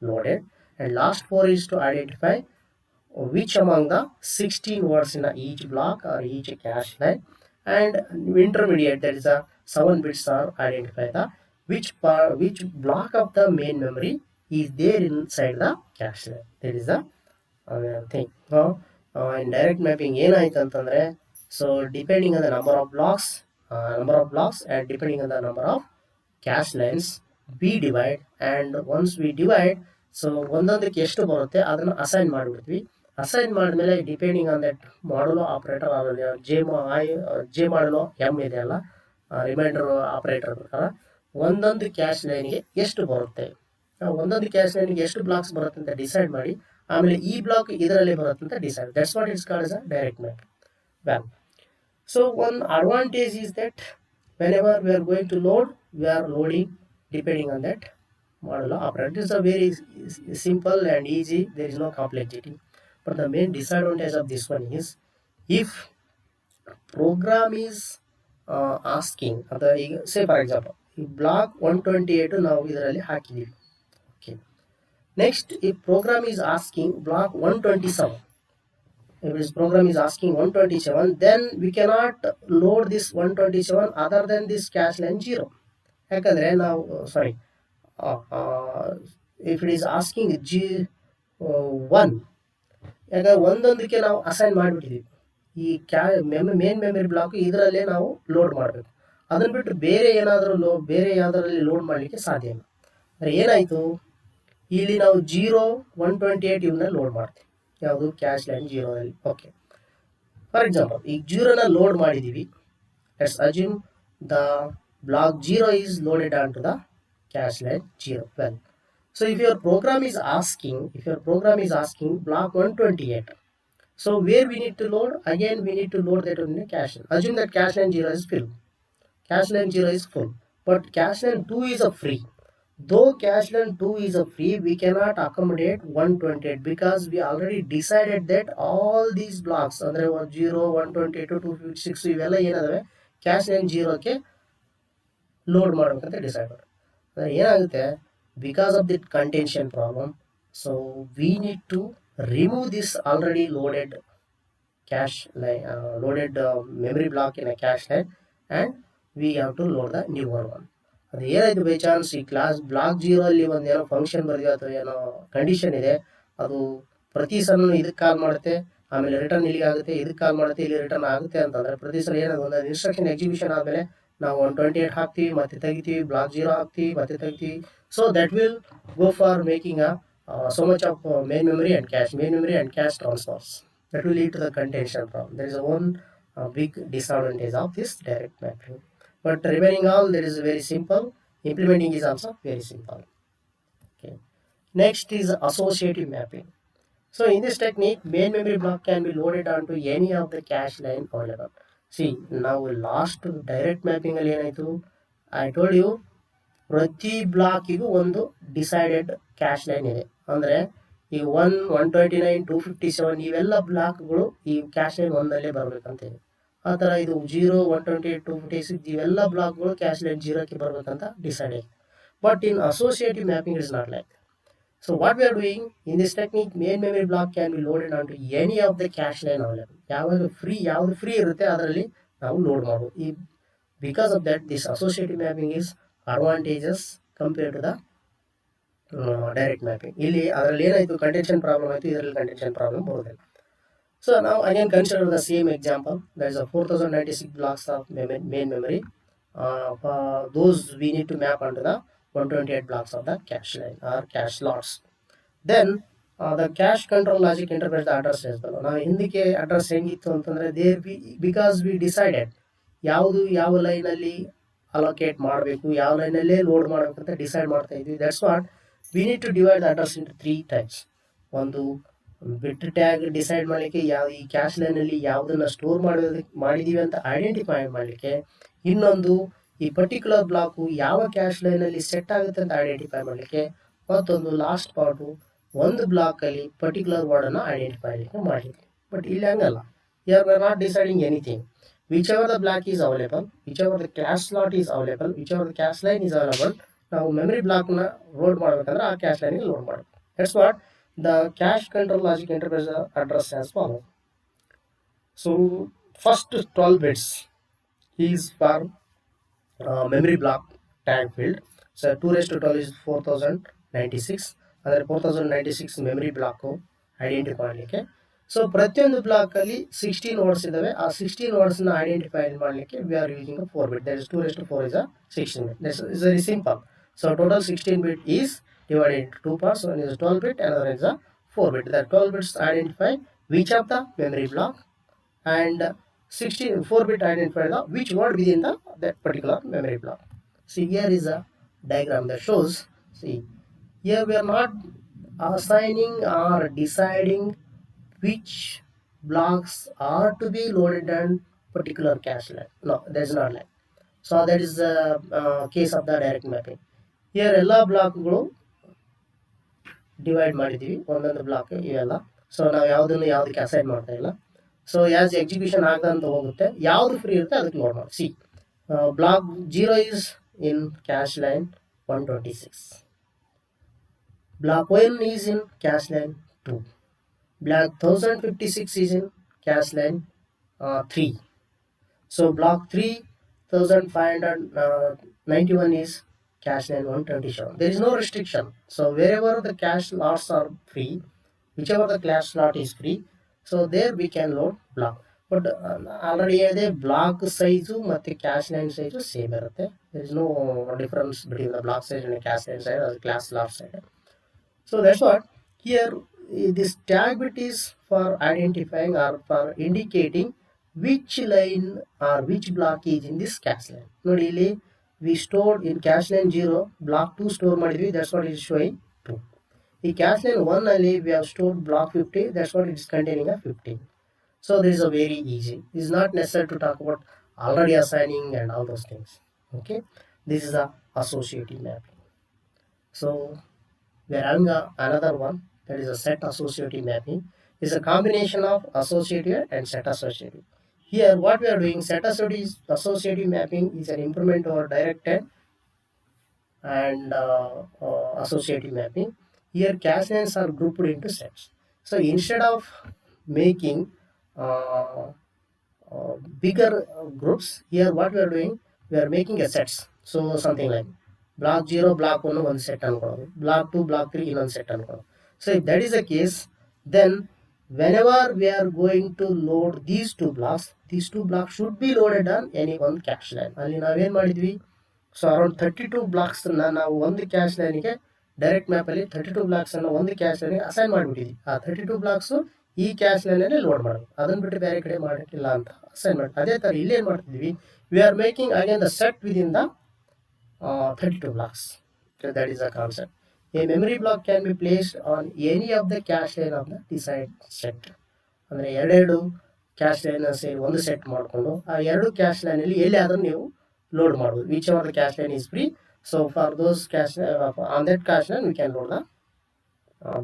S1: loaded, and last 4 is to identify which among the 16 words in each block or each cache line, and intermediate, that is a 7 bits are identify the which block of the main memory is there inside the cache line. That is the thing. Now in direct mapping ಏನಾಯ್ತು ಅಂತಂದ್ರೆ, so depending on the number of blocks and depending on the number of cache lines we divide, and once we divide, so ಒಂದೊಂದಕ್ಕೆ ಎಷ್ಟು ಬರುತ್ತೆ ಅದನ್ನು assign ಮಾಡಿಬಿಡ್ತೀವಿ. Assign ಮಾಡಿದ್ಮೇಲೆ depending on that modulo operator, J modulo M ಇದೆ ಅಲ್ಲ, reminder operator ಪ್ರಕಾರ ಒಂದೊಂದು cash ಲೈನ್ಗೆ ಎಷ್ಟು ಬರುತ್ತೆ, ಒಂದೊಂದು ಕ್ಯಾಶ್ ಲೈನ್ಗೆ ಎಷ್ಟು ಬ್ಲಾಕ್ಸ್ ಬರುತ್ತೆ ಅಂತ ಡಿಸೈಡ್ ಮಾಡಿ, ಆಮೇಲೆ ಈ ಬ್ಲಾಕ್ ಇದರಲ್ಲಿ ಬರುತ್ತೆ ಅಂತ decide. That's what it's called as a direct map. Well, so one advantage is that whenever we are going to load, we are loading depending on that modulo operator. It is a very simple and easy, there is no complexity. But the main disadvantage of this one is, if program is asking, say for example block 128 ನಾವು ಇದರಲ್ಲಿ ಹಾಕಿದ್ದೀವಿ. Okay, next if program is asking block 127, if this program is asking 127, then we cannot load this 127 other than this cache line 0. ಯಾಕಂದ್ರೆ ನಾವು if it is asking G1, ಯಾಕಂದ್ರೆ ಒಂದೊಂದಕ್ಕೆ ನಾವು assign ಮಾಡಿಬಿಟ್ಟಿದ್ದೀವಿ. ಈ main memory block ಇದರಲ್ಲೇ ನಾವು load ಮಾಡಬೇಕು. ಅದನ್ನು ಬಿಟ್ಟು ಬೇರೆ ಯಾವುದರಲ್ಲಿ ಲೋಡ್ ಮಾಡಲಿಕ್ಕೆ ಸಾಧ್ಯ ಇಲ್ಲ. ಅಂದರೆ ಏನಾಯಿತು, ಇಲ್ಲಿ ನಾವು 0, 128 ಇವನ್ನ ಲೋಡ್ ಮಾಡ್ತೀವಿ. ಯಾವುದು ಕ್ಯಾಶ್ ಲೈನ್ 0ನಲ್ಲಿ. ಓಕೆ, ಫಾರ್ ಎಕ್ಸಾಂಪಲ್ ಈಗ 0ನ ಲೋಡ್ ಮಾಡಿದ್ದೀವಿ. Let's assume the block 0 is loaded onto the cache line 0. Well, so if your program is asking block 128, so where we need to load, again we need to load that in the cache line. Assume that cache line 0 is full, but cache line 2 is a free. Though cache line 2 is a free, we cannot accommodate 128 because we already decided that all these blocks andre 0, 128, 256 ಇವೆಲ್ಲ ಏನಾದವೆ cache line 0ಕ್ಕೆ load ಮಾಡಬೇಕಂತ decide ಮಾಡಿ. ಅಂದರೆ ಏನಾಗುತ್ತೆ, because of that contention problem, so we need to remove this already loaded cache line, loaded memory block in a cache line, and we have to load the newer one. ಅದು ಏನಾಯಿತು, by chance ಈ block 0 ಅಲ್ಲಿ ಒಂದು ಏನೋ function ಬರೆದಿದೆ ಅಥವಾ ಏನೋ condition ಇದೆ, ಅದು ಪ್ರತಿ ಸಲ ಇದಕ್ಕೆ ಕಾಲ್ ಮಾಡುತ್ತೆ, ಆಮೇಲೆ ರಿಟರ್ನ್ ಇಲ್ಲಿಗೆ ಆಗುತ್ತೆ, ಇದಕ್ಕೆ ಕಾಲ್ ಮಾಡುತ್ತೆ, ಇಲ್ಲಿ ರಿಟರ್ನ್ ಆಗುತ್ತೆ ಅಂತಂದ್ರೆ ಪ್ರತಿ ಸಲ ಏನಾದ್ರು ಒಂದು ಇನ್ಸ್ಟ್ರಕ್ಷನ್ ಎಕ್ಸಿಕ್ಯೂಷನ್ ಆದಮೇಲೆ ನಾವು 128 ಹಾಕ್ತೀವಿ, ಮತ್ತೆ ತೆಗಿತೀವಿ, ಬ್ಲಾಕ್ 0 ಹಾಕ್ತೀವಿ, ಮತ್ತೆ ತೆಗಿತೀವಿ. So that will go for making a so much of main memory and cache transfers. That will lead to the contention problem. There is one big disadvantage of this direct mapping. But remaining all, that is very simple. Implementing is also very simple. Okay. Next is associative mapping. So in this technique, main memory block can be loaded onto any of the cache line available. See, now last direct mapping ಅಲ್ಲಿ ಏನಾಯ್ತು, I told you ಪ್ರತಿ ಬ್ಲಾಕಿಗೂ ಒಂದು decided cache line ಇದೆ. ಅಂದರೆ ಈ 129, 257 ಇವೆಲ್ಲ ಬ್ಲಾಕ್ಗಳು ಈ ಕ್ಯಾಶ್ ಲೈನ್ ಒಂದಲ್ಲೇ ಬರಬೇಕಂತ ಇದೆ. ಆ ಥರ ಇದು 0, 128, 256 ಇವೆಲ್ಲ ಬ್ಲಾಕ್ಗಳು ಕ್ಯಾಶ್ ಲೈನ್ 0ಕ್ಕೆ ಬರಬೇಕಂತ ಡಿಸೈಡ್ ಆಗಿದೆ. But in associative mapping is not like. So what we are doing in this technique, main memory block can be loaded onto any of the cache line available. ಯಾವುದು free ಇರುತ್ತೆ ಅದರಲ್ಲಿ ನಾವು load ಮಾಡ್ಬೋದು. ಈ because of that, this associative mapping is advantageous compared to the direct mapping. ಇಲ್ಲಿ ಅದರಲ್ಲಿ ಏನಾಯಿತು, contention problem ಆಯಿತು, ಇದರಲ್ಲಿ ಕಂಟೆನ್ಷನ್ ಪ್ರಾಬ್ಲಮ್ ಬರೋದಿಲ್ಲ. So now again consider the same example. There is a 4096 blocks of main memory. For those we need to map onto the 128 blocks of the cache line or cache slots. Then the cache control logic interprets the address as well. ನಾವು ಹಿಂದಕ್ಕೆ address ಹೆಂಗಿತ್ತು ಅಂತಂದರೆ because we decided ಯಾವುದು ಯಾವ ಲೈನಲ್ಲಿ allocate ಮಾಡಬೇಕು, ಯಾವ ಲೈನಲ್ಲೇ load ಮಾಡಬೇಕು ಅಂತ ಡಿಸೈಡ್ ಮಾಡ್ತಾ ಇದ್ವಿ. That's what we need to divide the address into 3 types. ಒಂದು ಬಿಟ್ ಟ್ಯಾಗ್ ಡಿಸೈಡ್ ಮಾಡಲಿಕ್ಕೆ, ಈ ಕ್ಯಾಶ್ ಲೈನಲ್ಲಿ ಯಾವುದನ್ನು ಸ್ಟೋರ್ ಮಾಡಿದ್ದೀವಿ ಅಂತ ಐಡೆಂಟಿಫೈ ಮಾಡಲಿಕ್ಕೆ. ಇನ್ನೊಂದು ಈ ಪರ್ಟಿಕ್ಯುಲರ್ ಬ್ಲಾಕು ಯಾವ ಕ್ಯಾಶ್ ಲೈನಲ್ಲಿ ಸೆಟ್ ಆಗುತ್ತೆ ಅಂತ ಐಡೆಂಟಿಫೈ ಮಾಡಲಿಕ್ಕೆ. ಮತ್ತೊಂದು ಲಾಸ್ಟ್ ಪಾರ್ಟು ಒಂದು ಬ್ಲಾಕಲ್ಲಿ ಪರ್ಟಿಕ್ಯುಲರ್ ವರ್ಡನ್ನು ಐಡೆಂಟಿಫೈ ಮಾಡಲಿಕ್ಕೆ. ಬಟ್ ಇಲ್ಲಿ ಹಂಗಲ್ಲ, V are not deciding anything. Whichever the block is available, whichever the cache slot is available, whichever the cache line is available, ನಾವು ಮೆಮರಿ ಬ್ಲಾಕ್ನ ಲೋಡ್ ಮಾಡಬೇಕಂದ್ರೆ ಆ ಕ್ಯಾಶ್ ಲೈನ್ಗೆ ಲೋಡ್ ಮಾಡಬೇಕು. That's what the cash control logic interface address as follow. So first 12 bits is for memory block tag field. So 2⁻12 is 4096. ಅಂದರೆ 4096 memory block identify ಮಾಡಲಿಕ್ಕೆ. So ಪ್ರತಿಯೊಂದು ಬ್ಲಾಕಲ್ಲಿ 16 words ಇದ್ದಾವೆ. ಆ 16 ವರ್ಡ್ಸ್ನ ಐಡೆಂಟಿಫೈ ಮಾಡಲಿಕ್ಕೆ V are using 4 bit. That is 2⁻4 is a 16 bit. That is very simple. So total 16 bit is divided into 2 parts. One is 12 bit, another is a 4 bit. The 12 bits identify which of the memory block, and 4 bit identify the which word within that particular memory block. See, here is a diagram that shows. See, here we are not assigning or deciding which blocks are to be loaded on particular cache line. No, that is not like. So that is the case of the direct mapping. Here ಎಲ್ಲ ಬ್ಲಾಕ್ಗಳು divide ಮಾಡಿದ್ದೀವಿ, ಒಂದೊಂದು block ಇವೆಲ್ಲ. So ನಾವು ಯಾವುದಕ್ಕೆ assign ಮಾಡ್ತಾ ಇಲ್ಲ. So as execution ಆಗಂತ ಹೋಗುತ್ತೆ, ಯಾವುದು ಫ್ರೀ ಇರುತ್ತೆ ಅದಕ್ಕೆ ಲೋಡ್ ಮಾಡಿ. See, block 0 is in cache line 126. Block 1 is in cache line 2. Block 1056 is in cache line 3. So block 3591 is cache line 127. There is no restriction. So wherever the cache slots are free, whichever the cache slot is free, so there we can load block. But already the block size ಮತ್ತು cache line size same ಇರುತ್ತೆ. There is no difference between the block size and the cache line size or the cache slot size. So that's what here this tag bit is for identifying or for indicating which line or which block is in this cache line. ನೋಡಿ ಇಲ್ಲಿ we stored in cache line 0 block 2 store ಮಾಡಿದ್ವಿ, that's what is showing 2. ಈ cache line 1 ಅಲ್ಲಿ we have stored block 50, that's what it is containing a 15. So this is a very easy. It is not necessary to talk about already assigning and all those things. Okay, this is a associative mapping. So we are having another one, that is a set associative mapping. Is a combination of associative and set associative. Here what we are doing, set associative mapping is an improvement over directed and associative mapping. Here cache lines are grouped into sets. So instead of making bigger groups, here what we are doing, we are making a sets. So something like block 0 block 1 one set ಅನ್ಕೊಳ್ಳೋದು, block 2 block 3 ಇನ್ನೊಂದು set ಅನ್ಕೊಳ್ಳೋದು. So if that is the case, then whenever we are going to load these two blocks should be loaded on any one cache line. ಅಲ್ಲಿ ನಾವೇನ್ ಮಾಡಿದ್ವಿ, so around 32 blocks ನಾವು ಒಂದು cash ಲೈನ್ಗೆ direct map ಅಲ್ಲಿ 32 blocks ಅನ್ನು ಒಂದು cash ಲೈನ್ಗೆ ಅಸೈನ್ ಮಾಡಿಬಿಟ್ಟಿದ್ವಿ. ಆ 32 ಬ್ಲಾಕ್ಸ್ ಈ ಕ್ಯಾಶ್ ಲೈನ್ ಅಲ್ಲಿ ಲೋಡ್ ಮಾಡೋದು, ಅದನ್ನ ಬಿಟ್ಟು ಬೇರೆ ಕಡೆ ಮಾಡಕ್ಕಿಲ್ಲ ಅಂತ ಅಸೈನ್ ಮಾಡಿ. ಅದೇ ತರ ಇಲ್ಲಿ ಏನ್ ಮಾಡ್ತಿದ್ವಿ, V are making again the set within the 32 blocks. So that is the concept. A memory block can be placed on any of the cache line of the desired set. ಅಂದರೆ ಎರಡೆರಡು cache line ಸೇರಿ ಒಂದು set ಮಾಡಿಕೊಂಡು ಆ ಎರಡು cache line ಅಲ್ಲಿ ಎಲ್ಲಿ ಆದ್ರೂ ನೀವು ಲೋಡ್ ಮಾಡಬಹುದು. Which ever the cache line is free, so for those cash on that cache line V can load the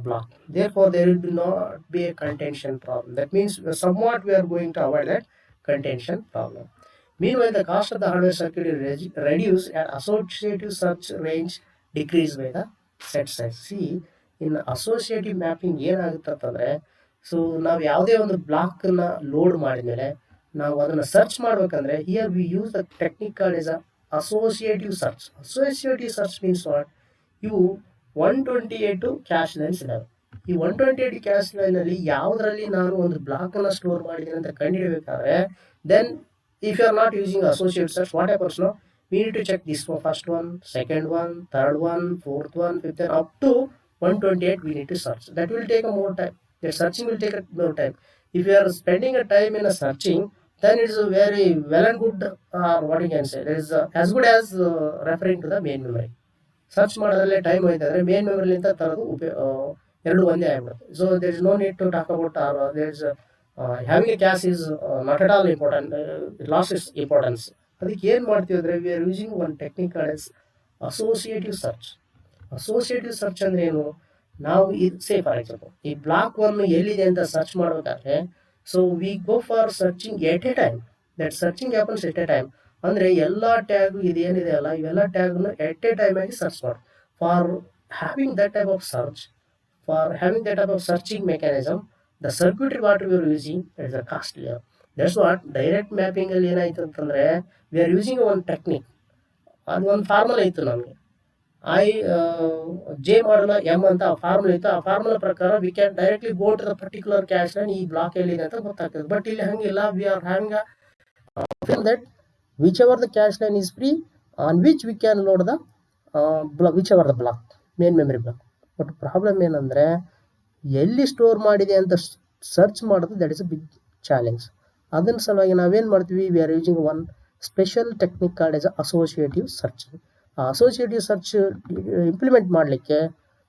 S1: block. Therefore there will not be a contention problem. That means somewhat we are going to avoid that contention problem. Meanwhile, the cost of the hardware circuit is reduced and associative search range decreased by the set size. See, in associative mapping ಏನಾಗುತ್ತಂತಂದ್ರೆ, so ನಾವು ಯಾವುದೇ ಒಂದು ಬ್ಲಾಕ್ನ load ಮಾಡಿದ್ಮೇಲೆ ನಾವು ಅದನ್ನು search ಮಾಡ್ಬೇಕಂದ್ರೆ here V use the technique called as associative search. Associative search means what, ಇವು 128 ಕ್ಯಾಶ್ ಲೈನ್ಸ್ ಇದಾವೆ. ಈ 128 ಕ್ಯಾಶ್ ಲೈನ್ ಅಲ್ಲಿ ಯಾವುದರಲ್ಲಿ ನಾನು ಒಂದು ಬ್ಲಾಕ್ ಅನ್ನ ಸ್ಟೋರ್ ಮಾಡಿದ್ದೀನಿ ಅಂತ ಕಂಡುಹಿಡಬೇಕಾದ್ರೆ, then if you are not using associative search, what happens now, we need to check this one, first one, second one, third one, fourth one, fifth one, up to 128 we need to search. That will take a more time. The searching will take a more time. If you are spending a time in a searching, then it is a very well and good, what you can say, it is as good as referring to the main memory. Search ಮಾಡೋದ್ರಲ್ಲೇ time ಹೋಯ್ತಂದ್ರೆ main ಮೆಮರಿಲಿಂದ ತರೋದು ಎರಡು ಒಂದೇ ಆಗ್ಬಿಡುತ್ತೆ. So there is no need to talk about there is having a cache is not at all important, lost its importance. ಅದಕ್ಕೆ ಏನು ಮಾಡ್ತೀವಿ ಅಂದರೆ, V are using one technique as associative search. Associative search ಅಂದ್ರೆ ಏನು, ನಾವು say for example ಈ block one ಎಲ್ಲಿದೆ ಅಂತ ಸರ್ಚ್ ಮಾಡಬೇಕಾದ್ರೆ, so we go for searching at a time. That searching happens at a time. ಅಂದರೆ ಎಲ್ಲ ಟ್ಯಾಗ್ ಇದೇನಿದೆ ಅಲ್ಲ, ಇವೆಲ್ಲ ಟ್ಯಾಗ್ನು ಎಟ್ ಎ ಟೈಮ್ ಆಗಿ ಸರ್ಚ್ ಮಾಡಿ. For having that type of search, for having that type of searching mechanism, the circuitry what we are using is a costlier. That's what direct mapping ಅಲ್ಲಿ ಏನಾಯ್ತು ಅಂತಂದ್ರೆ, we are using one technique. ಅದು ಒಂದು formula ಇತ್ತು ನಮಗೆ, J ಮಾಡಲ M ಅಂತ formula ಇತ್ತು. ಆ ಫಾರ್ಮುಲಾ ಪ್ರಕಾರ we can directly go to the particular cache line, ಈ ಬ್ಲಾಕ್ ಎಲ್ಲಿದೆ ಅಂತ ಗೊತ್ತಾಗ್ತದೆ. ಬಟ್ ಇಲ್ಲಿ ಹಂಗಿಲ್ಲ, we are having that whichever the cache line is free on which we can load the whichever the block, main memory block. But problem ಏನಂದ್ರೆ, ಎಲ್ಲಿ store ಮಾಡಿದೆ ಅಂತ ಸರ್ಚ್ ಮಾಡೋದು, that is a big challenge. ಅದನ್ನ ಸಲುವಾಗಿ ನಾವೇನು ಮಾಡ್ತೀವಿ, we are using one special technique card S associative search. ಆ ಅಸೋಸಿಯೇಟಿವ್ ಸರ್ಚ್ ಇಂಪ್ಲಿಮೆಂಟ್ ಮಾಡಲಿಕ್ಕೆ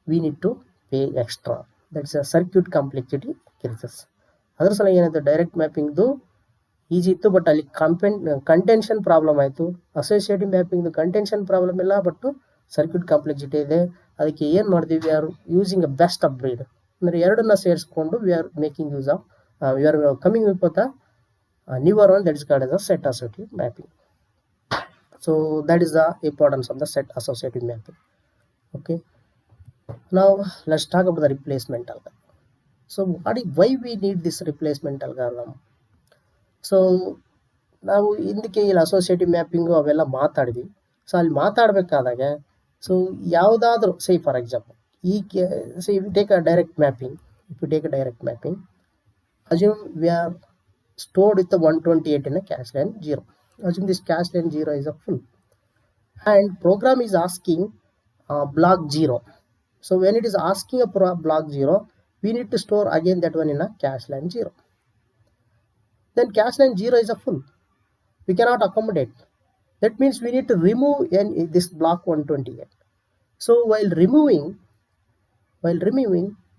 S1: we need to pay extra. That's a circuit complexity ಇರ್ತಸ್. ಅದ್ರ ಸಲುವಾಗಿ ಏನಾಯ್ತು, ಡೈರೆಕ್ಟ್ ಮ್ಯಾಪಿಂಗ್ದು ಈಜಿ ಇತ್ತು, ಬಟ್ ಅಲ್ಲಿ ಕಂಟೆನ್ಷನ್ ಪ್ರಾಬ್ಲಮ್ ಆಯಿತು. ಅಸೋಸಿಯೇಟಿವ್ ಮ್ಯಾಪಿಂಗ್ದು ಕಂಟೆನ್ಷನ್ ಪ್ರಾಬ್ಲಮ್ ಇಲ್ಲ, ಬಟ್ ಸರ್ಕ್ಯೂಟ್ ಕಾಂಪ್ಲೆಕ್ಸಿಟಿ ಇದೆ. ಅದಕ್ಕೆ ಏನು ಮಾಡ್ತೀವಿ, we are using a best of breed. ಅಂದರೆ ಎರಡನ್ನ ಸೇರಿಸ್ಕೊಂಡು we are making use of, we are coming with the newer one, that is called as a set associative mapping. So that is the importance of the set associative mapping. Okay, now let's talk about the replacement algorithm. So why we need this replacement algorithm? So ನಾವು ಹಿಂದಕ್ಕೆ ಇಲ್ಲಿ associative mapping ಅವೆಲ್ಲ ಮಾತಾಡಿದ್ವಿ. So ಅಲ್ಲಿ ಮಾತಾಡಬೇಕಾದಾಗ, so ಯಾವುದಾದ್ರೂ say for example if you take a direct mapping, assume we are stored with the 128 in a cache line 0. Assume this cache line 0 is a full, and program is asking block 0. So when it is asking a block 0, we need to store again that one in a cache line 0. Then cache line 0 is a full, we cannot accommodate. That means we need to remove this block 128. So while removing,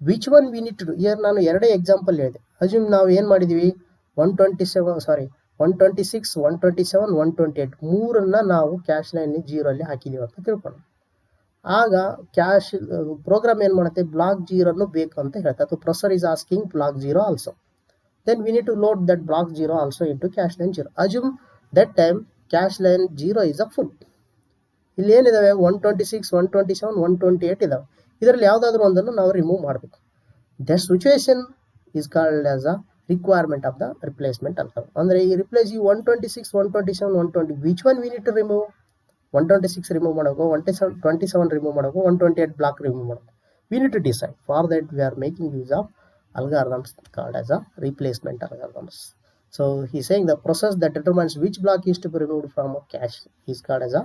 S1: which one we need to do? Here ನಾನು ಎರಡೇ example ಹೇಳಿದೆ. Assume ನಾವು ಏನು ಮಾಡಿದ್ವಿ, 126, 127, 128 ಮೂರನ್ನ ನಾವು cache line 0 ಅಲ್ಲಿ ಹಾಕಿದೀವಿ ಅಂತ ತಿಳ್ಕೊಂಡು, ಆಗ ಕ್ಯಾಶ್ ಪ್ರೋಗ್ರಾಮ್ ಏನು ಮಾಡುತ್ತೆ, ಬ್ಲಾಕ್ 0 ಬೇಕು ಅಂತ ಹೇಳ್ತಾ, ಅಥವಾ processor is asking block 0 also. Then we need to load that block 0 also into cache line 0. Assume that time cache line 0 is a full. ಇಲ್ಲಿ ಏನಿದಾವೆ, 126, 127, 128 ಇದಾವೆ. ಇದರಲ್ಲಿ ಯಾವುದಾದ್ರೂ ಒಂದನ್ನು ನಾವು ರಿಮೂವ್ ಮಾಡಬೇಕು. That situation is called as a requirement of the replacement algorithm. ಅಂದರೆ ಈ replace ಈ 126, 127, 120 which one we need to remove. 126 remove ಮಾಡೋದು, 27 ರಿಮೂವ್ ಮಾಡೋದು, 128 ಬ್ಲಾಕ್ ರಿಮೂವ್ ಮಾಡೋದು. We need to decide. For that we are making use of algorithms called as a replacement algorithms. So he's saying the process that determines which block is to be removed from a cache is called as a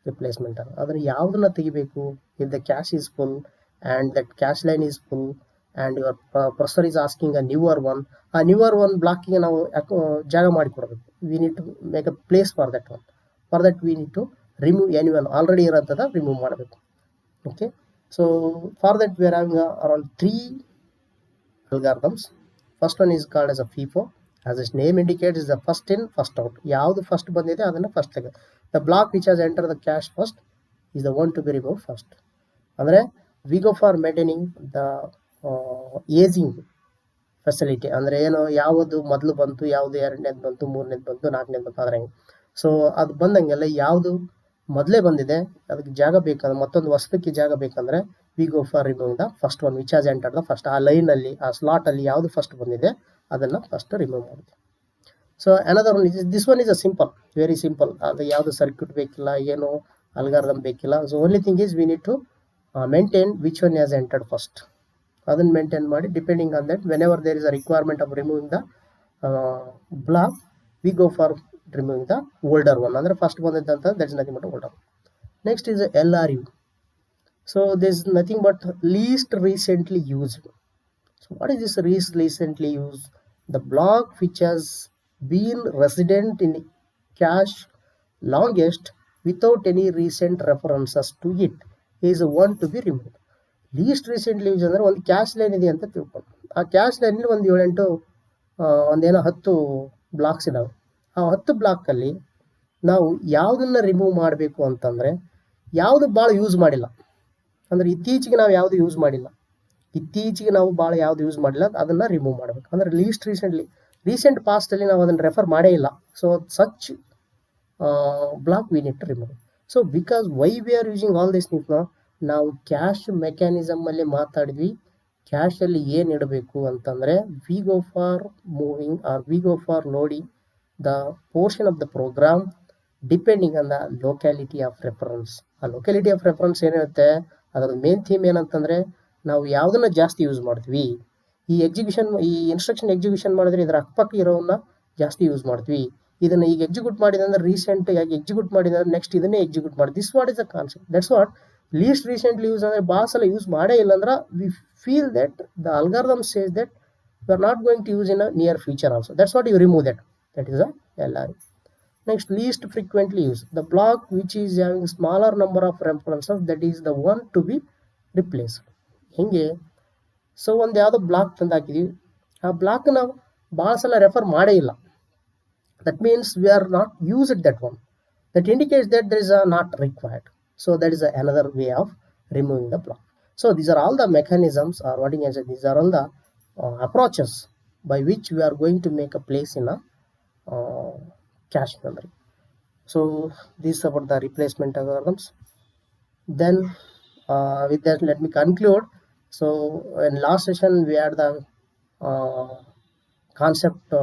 S1: replacement. Adre yavudana tegibeku if the cache is full and that cache line is full and your processor is asking a newer one blocking ನಾವು ಜಾಗ ಮಾಡಿ ಕೊಡಬೇಕು. We need to make a place for that one. For that we need to remove anyone already ಇರೋಂಥದ remove ಮಾಡಬೇಕು. Okay, so for that we are having around 3 algorithms. First one is called as a FIFO. As its name indicates, is the first in, first out. ಯಾವುದು first ಬಂದಿದೆ ಅದನ್ನ first ತೆಗೆ. The block which has entered the cache first is the one to be removed first. ಅಂದ್ರೆ we go for maintaining the aging facility. ಅಂದ್ರೆ ಏನು ಯಾವುದು ಮೊದಲು ಬಂತು, ಯಾವುದು ಎರಡನೇದು ಬಂತು, ಮೂರನೇದು ಬಂತು, ನಾಲ್ಕನೇದು ಬಂತು ಆದ್ರೆ ಸೊ ಅದು ಬಂದಂಗೆಲ್ಲ ಯಾವುದು ಮೊದಲೇ ಬಂದಿದೆ ಅದಕ್ಕೆ ಜಾಗ ಬೇಕಂದ್ರೆ ಮತ್ತೊಂದು ವಸ್ತುಕ್ಕೆ ಜಾಗ ಬೇಕಂದ್ರೆ we go for remove the first one which as enter the first. ಆ ಲೈನಲ್ಲಿ ಆ ಸ್ಲಾಟಲ್ಲಿ ಯಾವುದು ಫಸ್ಟ್ ಬಂದಿದೆ ಅದನ್ನು ಫಸ್ಟ್ ರಿಮೂವ್ ಮಾಡುತ್ತೆ. So another one this one is a simple, very simple. ಅದು ಯಾವುದು ಸರ್ಕ್ಯೂಟ್ ಬೇಕಿಲ್ಲ, ಏನು ಅಲ್ಗಾರಿದಮ್ ಬೇಕಿಲ್ಲ. So only thing is we need to maintain which one has entered first. ಅದನ್ನು ಮೇಂಟೈನ್ ಮಾಡಿ depending on that whenever there is a requirement of removing the block we go for removing the older one. ಅಂದರೆ first ಬಂದಿದ್ದಂಥ that is nothing but older. Next is LRU. So this is nothing but least recently used. So what is this least recently used? The block which has been resident in cache longest without any recent references to it is one to be removed. Least recently use ಅಂದರೆ ಒಂದು cache line ಇದೆ ಅಂತ ತಿಳ್ಕೊಂಡು ಆ cash ಲೈನಲ್ಲಿ ಒಂದು 7-8 ಒಂದೇನೋ 10 blocks ಇದಾವೆ. ಆ 10 ಬ್ಲಾಕಲ್ಲಿ ನಾವು ಯಾವುದನ್ನು ರಿಮೂವ್ ಮಾಡಬೇಕು ಅಂತಂದರೆ ಯಾವುದು ಭಾಳ ಯೂಸ್ ಮಾಡಿಲ್ಲ, ಅಂದರೆ ಇತ್ತೀಚೆಗೆ ನಾವು ಯಾವುದು ಯೂಸ್ ಮಾಡಿಲ್ಲ, ಯಾವುದು ಯೂಸ್ ಮಾಡಿಲ್ಲ ಅದನ್ನು ರಿಮೂವ್ ಮಾಡಬೇಕು. ಅಂದರೆ ಲೀಸ್ಟ್ ರೀಸೆಂಟ್ ಪಾಸ್ಟಲ್ಲಿ ನಾವು ಅದನ್ನು ರೆಫರ್ ಮಾಡೇ ಇಲ್ಲ. So such block we need to remove. So because why we are using all this ಥಿಂಗ್ಸ್ನ ನಾವು ಕ್ಯಾಶ್ ಮೆಕ್ಯಾನಿಸಮಲ್ಲಿ ಮಾತಾಡಿದ್ವಿ. ಕ್ಯಾಶಲ್ಲಿ ಏನು ಇಡಬೇಕು ಅಂತಂದರೆ we go for moving or we go for loading the portion of the program depending on the locality of reference. ಆ locality of reference ಏನಿರುತ್ತೆ ಅದರ ಮೇನ್ ಥೀಮ್ ಏನಂತಂದರೆ ನಾವು ಯಾವುದನ್ನು ಜಾಸ್ತಿ ಯೂಸ್ ಮಾಡ್ತೀವಿ. ಈ ಇನ್ಸ್ಟ್ರಕ್ಷನ್ ಎಕ್ಸಿಕ್ಯೂಷನ್ ಮಾಡಿದ್ರೆ ಇದರ ಅಕ್ಕಪಕ್ಕ ಇರೋವನ್ನ ಜಾಸ್ತಿ ಯೂಸ್ ಮಾಡ್ತೀವಿ. ಇದನ್ನು ಈಗ ಎಕ್ಸಿಕ್ಯೂಟ್ ಮಾಡಿದೆ ಅಂದರೆ ರೀಸೆಂಟಾಗಿ ಎಕ್ಸಿಕ್ಯೂಟ್ ಮಾಡಿದ್ರೆ ನೆಕ್ಸ್ಟ್ ಇದನ್ನೇ ಎಕ್ಸಿಕ್ಯೂಟ್ ಮಾಡಿ. This what is the concept. That's what least recently use ಅಂದರೆ ಭಾಳ ಸಲ ಯೂಸ್ ಮಾಡೇ ಇಲ್ಲ ಅಂದ್ರೆ we feel that the algorithm says that we are not going to use in a near future also. That's what you remove that is a LRU. Next, least frequently used, the block which is having smaller number of references, that is the one to be replaced. ಹಿಂಗೆ so ಒಂದು ಯಾವುದೋ block ತಂದು ಹಾಕಿದೀವಿ, ಆ block ನಾವು ಭಾಳ ಸಲ refer ಮಾಡೇ ಇಲ್ಲ. That means we are not used that one. That indicates that there is a not required. So that is another way of removing the block. So these are all the mechanisms, or what you can say, these are all the approaches by which we are going to make a place in a cache memory. So this is about the replacement algorithms. Then with that let me conclude. So in last session we had the concept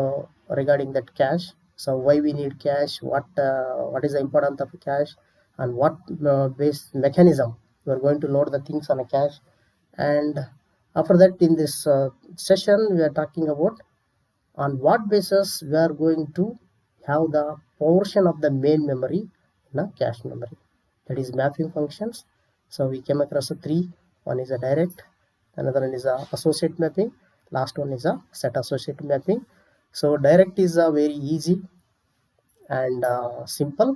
S1: regarding that cache. So why we need cache, what is the importance of cache, and what base mechanism we are going to load the things on a cache. And after that in this session we are talking about on what basis we are going to have the portion of the main memory in a cache memory, that is mapping functions. So we came across 3. One is a direct, another one is a associate mapping, last one is a set associative mapping. So direct is very easy and simple,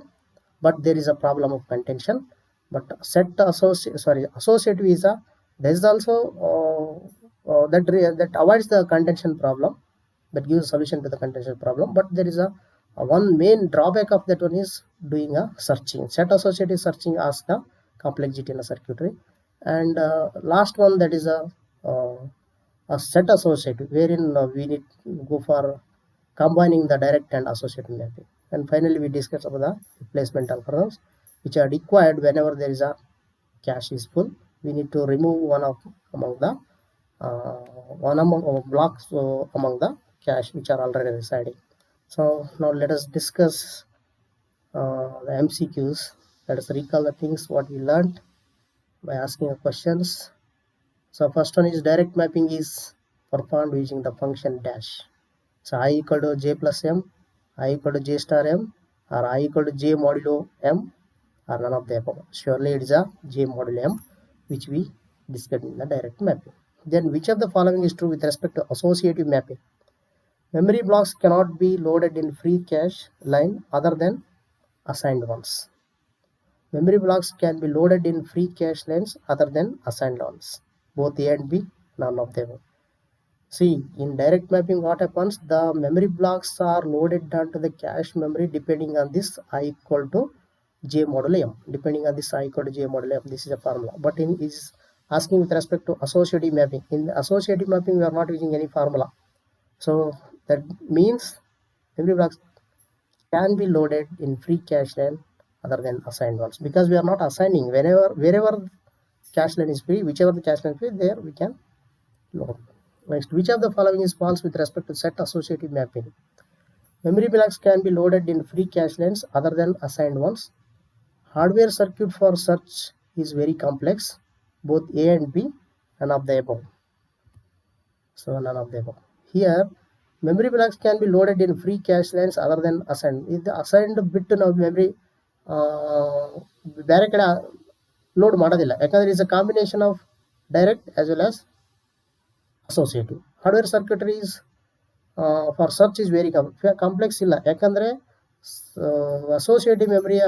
S1: but there is a problem of contention. But associative is there is also that avoids the contention problem, that gives a solution to the contention problem. But there is a one main drawback of that one is doing a searching. Set associative searching asks the complexity in a circuitry. And last one, that is a set associative, wherein we need to go for combining the direct and associative mapping. And finally we discuss about the replacement algorithms, which are required whenever there is a cache is full. We need to remove one among the blocks among the cache which are already residing. So now let us discuss the MCQs. Let us recall the things what we learned by asking questions. So first one is direct mapping is performed using the function dash. So I equal to j plus m, I equal to j star m, or I equal to j modulo m, or none of the above. Surely it is a j modulo m, which we discussed in the direct mapping. Then which of the following is true with respect to associative mapping? Memory blocks cannot be loaded in free cache line other than assigned ones. Memory blocks can be loaded in free cache lines other than assigned ones. Both A and B, none of them. See, in direct mapping, what happens? The memory blocks are loaded onto the cache memory depending on this I equal to j modulo m. Depending on this I equal to j modulo m, this is a formula. But in is asking with respect to associative mapping. In associative mapping, we are not using any formula. So that means memory blocks can be loaded in free cache line other than assigned ones, because we are not assigning. Wherever cache line is free, whichever the cache line is free, there we can load. Next, which of the following is false with respect to set associative mapping? Memory blocks can be loaded in free cache lanes other than assigned ones. Hardware circuit for search is very complex. Both A and B, none of the above. So none of the above. Here, memory blocks can be loaded in free cache lanes other than assigned. If the assigned bit of memory ಬೇರೆ ಕಡೆ load ಮಾಡೋದಿಲ್ಲ, ಯಾಕಂದ್ರೆ it's a combination of direct as well as associative. Hardware circuitries for search is very complex ಇಲ್ಲ, ಯಾಕಂದ್ರೆ associative memory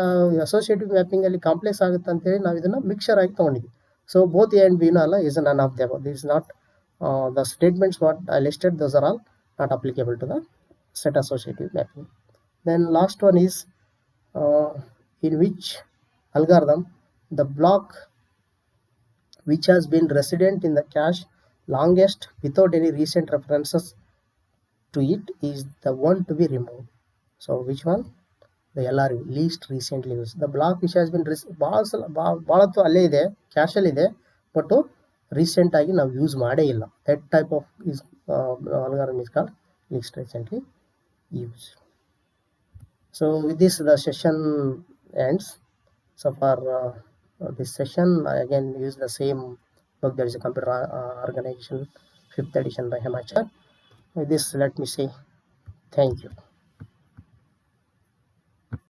S1: associative mapping ಅಲ್ಲಿ complex ಆಗುತ್ತೆ ಅಂತೇಳಿ ನಾವು ಇದನ್ನ ಮಿಕ್ಸರ್ ಆಗಿ ತಗೊಂಡಿದ್ವಿ. ಸೊ ಬೋತ್ ಎ ಅಂಡ್ ಬಿನೂ ಅಲ್ಲ, is none of the above. This is not the statements what I listed, those are all not applicable to the set associative mapping. Then last one is in which algorithm the block which has been resident in the cache longest without any recent references to it is the one to be removed. So which one? The LRU, least recently used. The block which has been ಭಾಳತ್ತು ಅಲ್ಲೇ ಇದೆ, ಕ್ಯಾಶಲ್ಲಿ ಇದೆ, but recent ಆಗಿ ನಾವು use ಮಾಡೇ ಇಲ್ಲ. That type of is algorithm is called least recently used. So with this the session ends. So for this session I again use the same book, that is a computer organization 5th edition by Hemachar. With this let me say thank you.